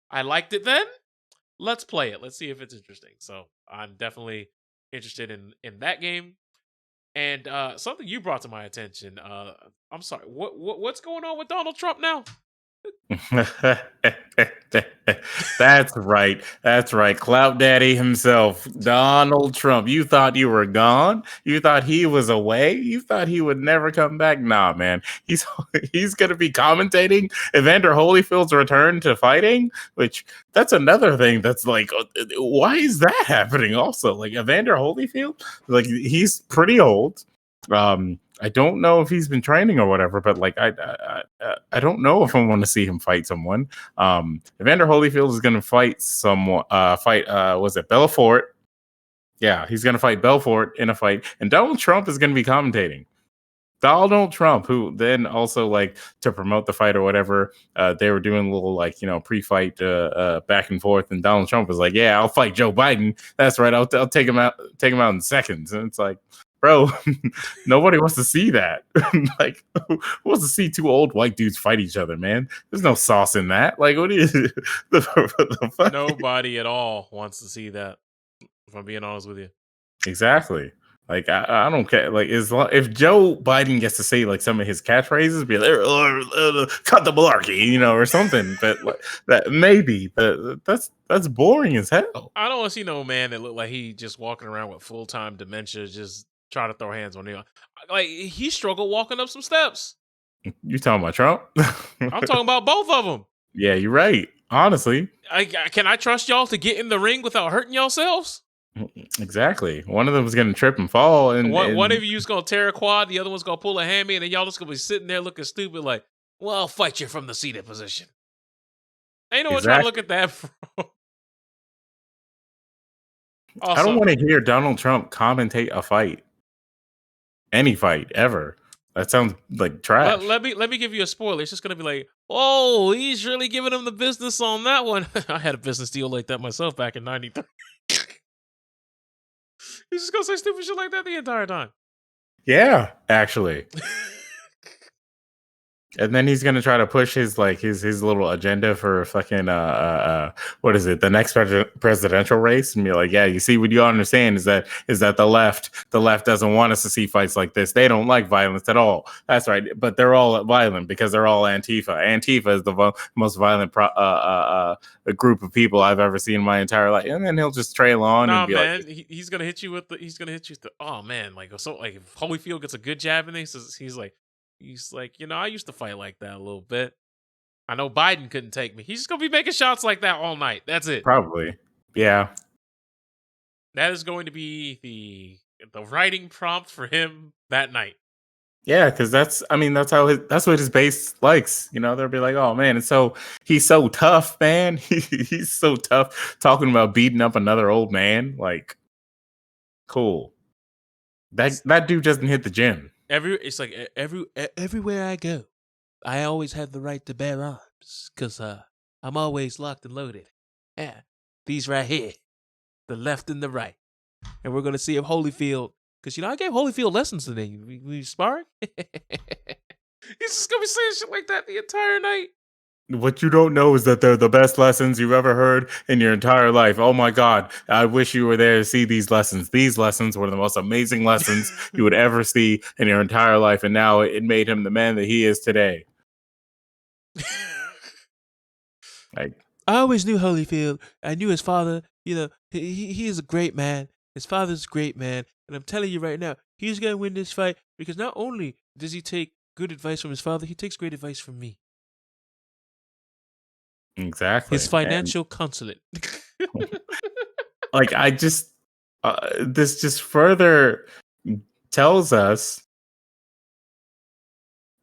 I liked it then. Let's play it. Let's see if it's interesting. So I'm definitely interested in that game. And something you brought to my attention. I'm sorry. What's going on with Donald Trump now? That's right. That's right. Clout Daddy himself, Donald Trump. You thought you were gone? You thought he was away? You thought he would never come back? Nah, man. He's he's gonna be commentating Evander Holyfield's return to fighting, which that's another thing that's like, why is that happening? Also, like Evander Holyfield, like he's pretty old. I don't know if he's been training or whatever, but like I don't know if I want to see him fight someone. Evander Holyfield is going to fight someone. Was it Belfort? Yeah, he's going to fight Belfort in a fight, and Donald Trump is going to be commentating. Donald Trump, who then also like to promote the fight or whatever, they were doing a little like pre-fight back and forth, and Donald Trump was like, "Yeah, I'll fight Joe Biden. That's right. I'll take him out in seconds." And it's like, bro, nobody wants to see that. Like, who wants to see two old white dudes fight each other, man? There's no sauce in that. Like, what is the fuck? Nobody at all wants to see that. If I'm being honest with you. Exactly. Like I don't care. Like if Joe Biden gets to say like some of his catchphrases, be like "cut the malarkey," or something. But like, that maybe, but that's boring as hell. I don't want to see no man that look like he just walking around with full-time dementia, just trying to throw hands on him. Like he struggled walking up some steps. You talking about Trump? I'm talking about both of them. Yeah, you're right. Honestly, can I trust y'all to get in the ring without hurting yourselves? Exactly. One of them was going to trip and fall, and one of you's going to tear a quad, the other one's going to pull a hammy, and then y'all just going to be sitting there looking stupid, like, "Well, I'll fight you from the seated position." Ain't no one trying to look at that from. Also, I don't want to hear Donald Trump commentate a fight, any fight ever. That sounds like trash. Let me give you a spoiler. It's just going to be like, "Oh, he's really giving him the business on that one." I had a business deal like that myself back in '93. He's just gonna say stupid shit like that the entire time. Yeah, actually. And then he's gonna try to push his little agenda for fucking what is it, the next presidential race, and be like, yeah, you see, what you understand is that the left doesn't want us to see fights like this. They don't like violence at all. That's right, but they're all violent because they're all Antifa. Antifa is the most violent group of people I've ever seen in my entire life. And then he'll just trail on and be man, like, he's gonna hit you with oh man, like if Holyfield gets a good jab in, he's like, I used to fight like that a little bit. I know Biden couldn't take me. He's just gonna be making shots like that all night. That's it. Probably. Yeah. That is going to be the writing prompt for him that night. Yeah, because that's what his base likes. They'll be like, "Oh man, he's so tough, man. He's so tough." Talking about beating up another old man, like, cool. That dude doesn't hit the gym. Everywhere I go, I always have the right to bear arms because I'm always locked and loaded. Yeah, these right here, the left and the right, and we're gonna see if Holyfield, because I gave Holyfield lessons today. We sparring. He's just gonna be saying shit like that the entire night. What you don't know is that they're the best lessons you've ever heard in your entire life. Oh my God. I wish you were there to see these lessons. These lessons were the most amazing lessons you would ever see in your entire life. And now it made him the man that he is today. I always knew Holyfield. I knew his father. He is a great man. His father's a great man. And I'm telling you right now, he's going to win this fight because not only does he take good advice from his father, he takes great advice from me. Exactly. His financial consulate. Like, I just, this just further tells us,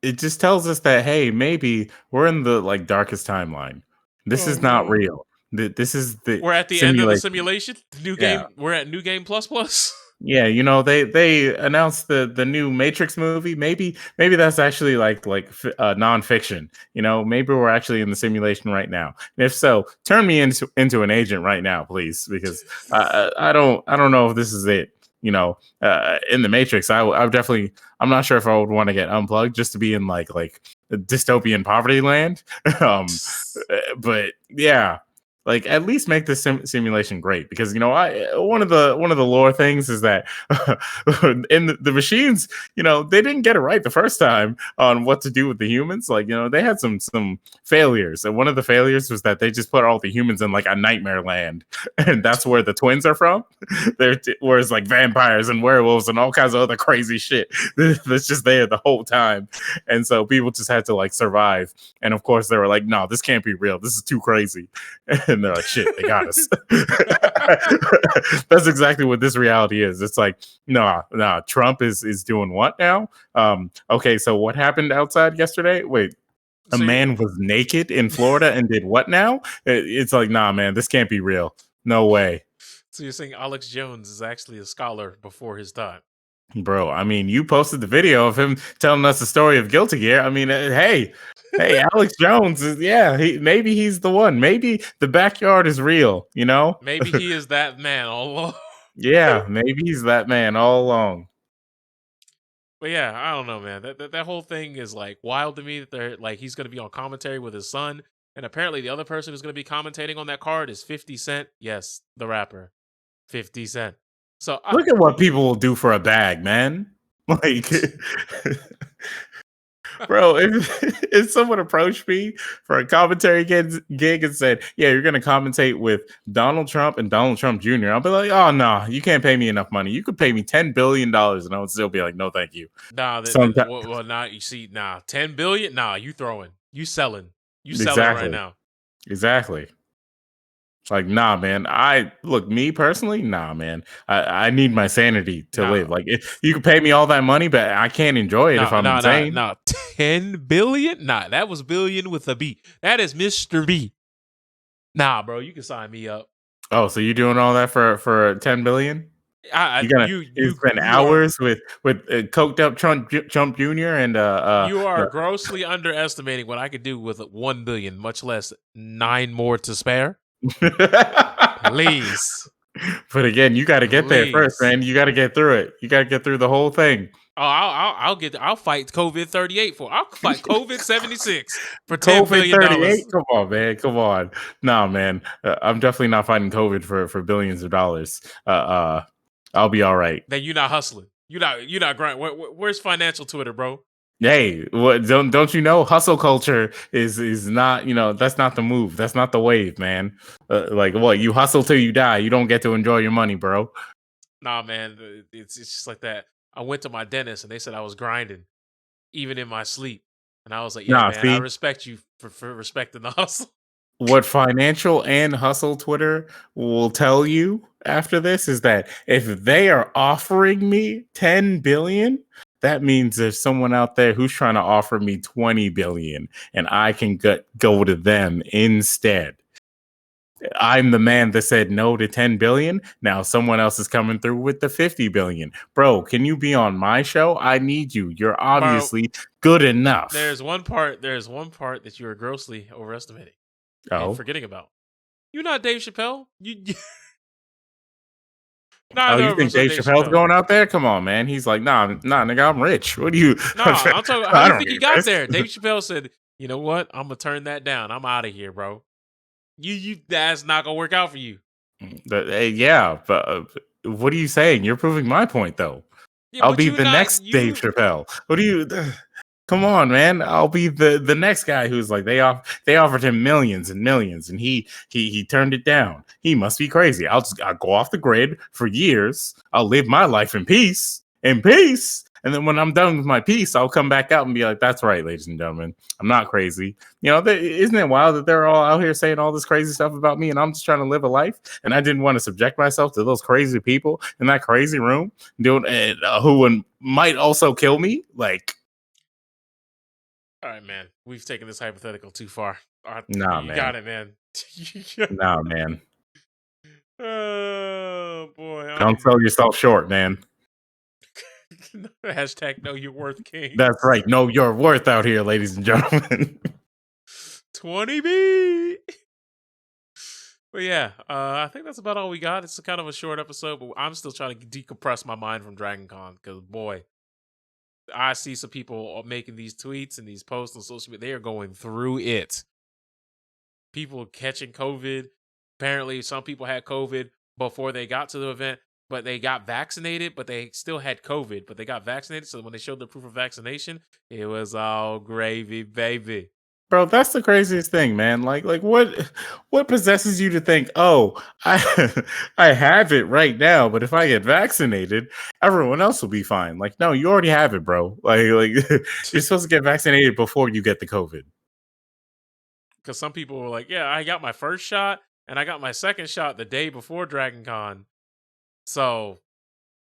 that, hey, maybe we're in the darkest timeline. This is not real. This is we're at the end of the simulation. The new game. We're at New Game Plus. Yeah, they announced the new Matrix movie. Maybe that's actually like nonfiction. Maybe we're actually in the simulation right now. And if so, turn me into an agent right now, please, because I don't know if this is it. In the Matrix, I definitely, I'm not sure if I would want to get unplugged just to be in like a dystopian poverty land. But yeah. Like, at least make the simulation great, because I one of the lore things is that in the machines, they didn't get it right the first time on what to do with the humans. Like, they had some failures, and one of the failures was that they just put all the humans in like a nightmare land, and that's where the twins are from. Whereas like vampires and werewolves and all kinds of other crazy shit that's just there the whole time, and so people just had to like survive. And of course, they were like, "No, this can't be real. This is too crazy." And they're like, "Shit, they got us." That's exactly what this reality is. It's like, nah, Trump is doing what now? Okay, so what happened outside yesterday? Wait, a So you man was naked in Florida and did what now? It's like, nah, man, this can't be real. No way. so you're saying Alex Jones is actually a scholar before his time? Bro, I mean, you posted the video of him telling us the story of Guilty Gear. I mean, hey, Alex Jones is, yeah, maybe he's the one. Maybe the backyard is real, you know? Maybe he is that man all along. Yeah, maybe he's that man all along. But yeah, I don't know, man. That whole thing is like wild to me. That they're like he's going to be on commentary with his son, and apparently the other person who's going to be commentating on that card is 50 Cent. Yes, the rapper, 50 Cent. So Look at what people will do for a bag, man. Like, bro, if someone approached me for a commentary gig and said, "Yeah, you're going to commentate with Donald Trump and Donald Trump Jr.," I'll be like, "Oh no, you can't pay me enough money. You could pay me $10 billion," and I would still be like, "No, thank you." nah, Sometimes, well, nah, you see, nah, 10 billion, nah, you throwing, you selling right exactly, now, exactly. Like, nah, man. Me personally, nah, man. I need my sanity to live. nah, Like, you can pay me all that money, but I can't enjoy it if nah, I'm nah, nah, insane. nah, 10 billion, nah, that was billion with a B. That is Mr. B. Nah, bro, you can sign me up. Oh, so you're doing all that for 10 billion? I You gonna you you you spend you are hours with coked up Trump Jr. and You are grossly underestimating what I could do with 1 billion, much less 9 more to spare. Please, But again, you got to get there first, please. man. You got to get through it. You got to get through the whole thing. Oh, I'll fight COVID 38 for. I'll fight COVID 76 for ten COVID billion 38. dollars. Come on, man. Come on. No, man. I'm definitely not fighting COVID for billions of dollars. I'll be all right. Then you're not hustling. You're not grinding. Where's financial Twitter, bro? Hey, what don't you know? Hustle culture is not, that's not the move. That's not the wave, man. Like, what, you hustle till you die. You don't get to enjoy your money, bro. Nah, man. It's just like that. I went to my dentist and they said I was grinding even in my sleep, and I was like, yeah, Nah, man, I see, respect you for respecting the hustle. what financial and hustle Twitter will tell you after this is that if they are offering me 10 billion, that means there's someone out there who's trying to offer me 20 billion, and I can go to them instead. I'm the man that said no to 10 billion. Now someone else is coming through with the 50 billion. Bro, can you be on my show? I need you. You're Bro, obviously good enough. there's one part that you are grossly overestimating and Oh. forgetting about. You're not Dave Chappelle. Oh, Neither you of think us are Dave Dave Chappelle's Chappelle. going out there? Come on, man. He's like, nah, nigga, I'm rich. What do you? Nah, I'm talking. How do I you don't think he need got this. there? Dave Chappelle said, "You know what? I'm gonna turn that down. I'm out of here, bro. That's not gonna work out for you." Yeah, but what are you saying? You're proving my point, though. Yeah, I'll but be the next Dave Chappelle. What do you? Come on, man. I'll be the next guy who's like, they offered him millions and millions, and he turned it down. He must be crazy. I'll go off the grid for years. I'll live my life in peace. And then when I'm done with my peace, I'll come back out and be like, "That's right, ladies and gentlemen. I'm not crazy." Isn't it wild that they're all out here saying all this crazy stuff about me, and I'm just trying to live a life, and I didn't want to subject myself to those crazy people in that crazy room doing might also kill me, like. All right, man. We've taken this hypothetical too far. Nah, You got man. it, man. Nah, man. Oh boy, Don't sell yourself short, man. hashtag know your worth, That's kings. right. Know your worth out here, ladies and gentlemen. 20B. But yeah, I think that's about all we got. It's a kind of a short episode, but I'm still trying to decompress my mind from DragonCon because boy, I see some people making these tweets and these posts on social media. They are going through it. People catching COVID. apparently some people had COVID before they got to the event, but they got vaccinated, but they still had COVID, but they got vaccinated. So when they showed the proof of vaccination, it was all gravy, baby. Bro, that's the craziest thing, man. Like what possesses you to think, "Oh, I I have it right now, but if I get vaccinated, everyone else will be fine." Like, no, you already have it, bro. Like you're supposed to get vaccinated before you get the COVID. Because some people were like, yeah, I got my first shot and I got my second shot the day before DragonCon. So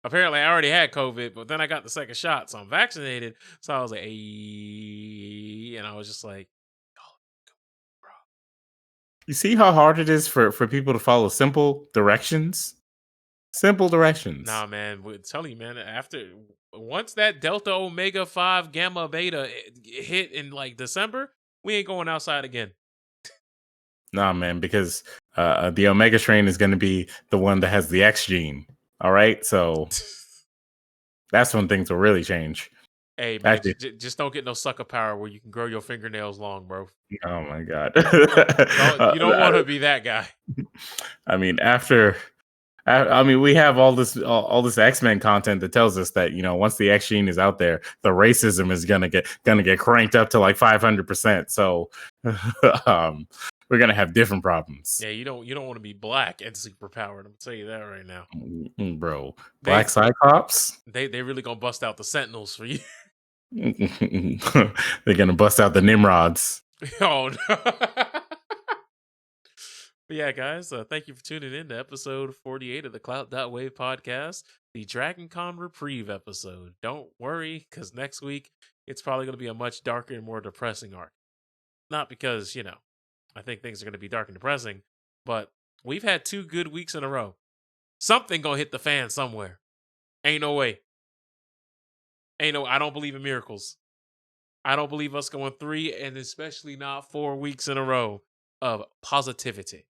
apparently I already had COVID, but then I got the second shot. So I'm vaccinated. So I was like, hey, and I was just like, You see how hard it is for people to follow simple directions? Simple directions. nah, man, we're telling you, man, once that Delta Omega 5 Gamma Beta hit in like December, we ain't going outside again. Nah, man, because the Omega strain is going to be the one that has the X gene. All right, so that's when things will really change. Hey, man, Actually, just don't get no sucker power where you can grow your fingernails long, bro. oh my god. You don't want to be that guy. I mean, I mean, we have all this X-Men content that tells us that once the X gene is out there, the racism is gonna get cranked up to like 500%. So, we're gonna have different problems. Yeah, you don't want to be black and superpowered. I'm gonna tell you that right now. Bro. They Black Cyclops. they really gonna bust out the Sentinels for you. They're gonna bust out the Nimrods. Oh no. But yeah, guys, thank you for tuning in to episode 48 of the Clout.WAV podcast, the DragonCon Reprieve episode. Don't worry, because next week it's probably going to be a much darker and more depressing arc. Not because, I think things are going to be dark and depressing, but we've had 2 good weeks in a row. Something going to hit the fan somewhere. Ain't no way. I don't believe in miracles. I don't believe us going 3 and especially not 4 weeks in a row of positivity.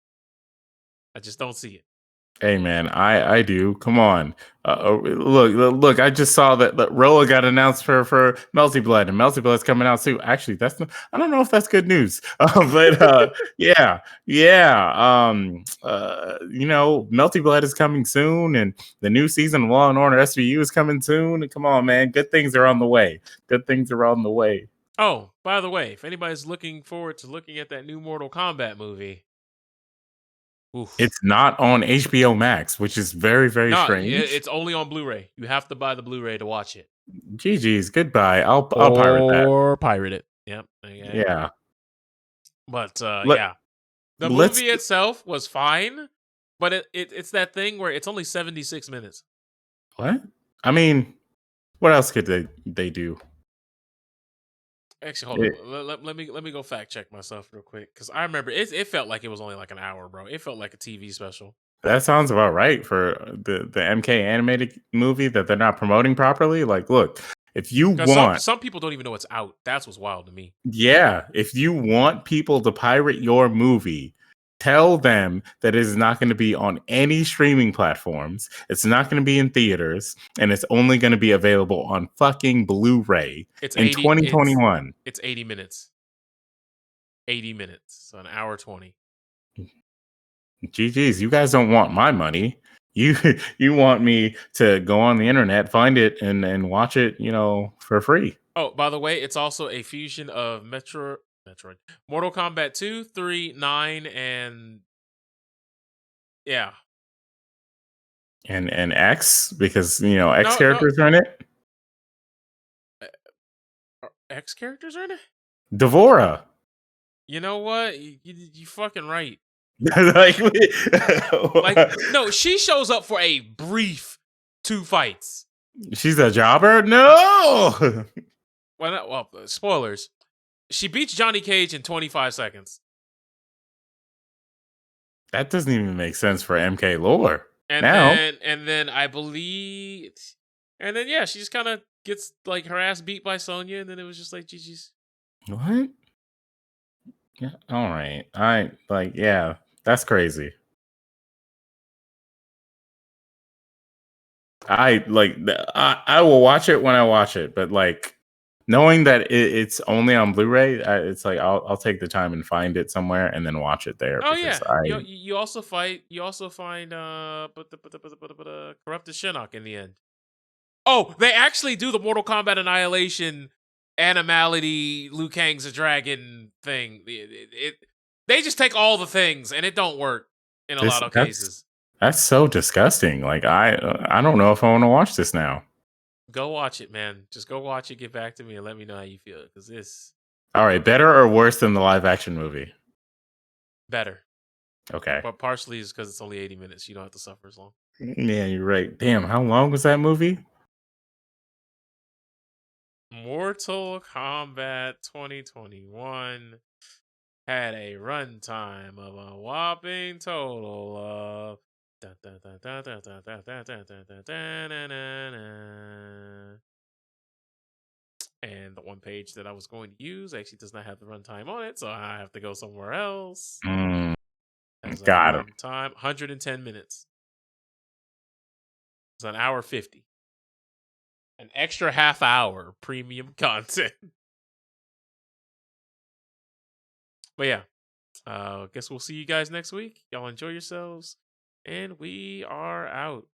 I just don't see it. Hey man, I do. Come on, look! I just saw that Roa got announced for Melty Blood, and Melty Blood's coming out soon. Actually, I don't know if that's good news, but yeah. Melty Blood is coming soon, and the new season of Law and Order SVU is coming soon. Come on, man, good things are on the way. Good things are on the way. Oh, by the way, if anybody's looking forward to looking at that new Mortal Kombat movie. Oof. It's not on HBO Max, which is very, very strange. It's only on Blu-ray. You have to buy the Blu-ray to watch it. GG's, goodbye. I'll pirate that. Or pirate it. Yep. Okay. Yeah. But yeah. The movie itself was fine, but it's that thing where it's only 76 minutes. What? I mean, what else could they do? Actually, hold on. Let me go fact check myself real quick, because I remember it felt like it was only like an hour, bro. It felt like a TV special. That sounds about right for the MK animated movie that they're not promoting properly. Like, look, if you want, some people don't even know it's out. That's what's wild to me. Yeah, if you want people to pirate your movie, tell them that it is not going to be on any streaming platforms. It's not going to be in theaters, and it's only going to be available on fucking Blu-ray in 2021. It's 80 minutes. 80 minutes, so an hour 20. GG's, you guys don't want my money. You want me to go on the internet, find it, and watch it, for free. Oh, by the way, it's also a fusion of Metroid, Mortal Kombat 2, 3, 9, and yeah. And X, because X characters are in it. X characters are in it? Devora. You know what? You fucking right. like, no, she shows up for a brief 2 fights. She's a jobber? No. Well, spoilers. She beats Johnny Cage in 25 seconds. That doesn't even make sense for MK lore. And then I believe, and then yeah, she just kind of gets like her ass beat by Sonya, and then it was just like GG's. What? Yeah. All right. Yeah. That's crazy. I will watch it when I watch it, but knowing that it's only on Blu-ray, it's like I'll take the time and find it somewhere and then watch it there Oh because yeah, I you also fight. You also find corrupted Shinnok in the end. Oh, they actually do the Mortal Kombat Annihilation animality. Liu Kang's a dragon thing. They just take all the things and it don't work in a this lot of cases. that's so disgusting. Like I don't know if I want to watch this now. Go watch it, man. Just go watch it. Get back to me and let me know how you feel. Because this All right, better or worse than the live action movie? better, Okay. but partially is because it's only 80 minutes. You don't have to suffer as long. Yeah, you're right. Damn, how long was that movie? Mortal Kombat 2021 had a runtime of a whopping total of and the one page that I was going to use actually does not have the runtime on it, so I have to go somewhere else. Mm, As a got him. runtime, 110 minutes. It's an hour 50. An extra half hour premium content. But yeah, guess we'll see you guys next week. Y'all enjoy yourselves, and we are out.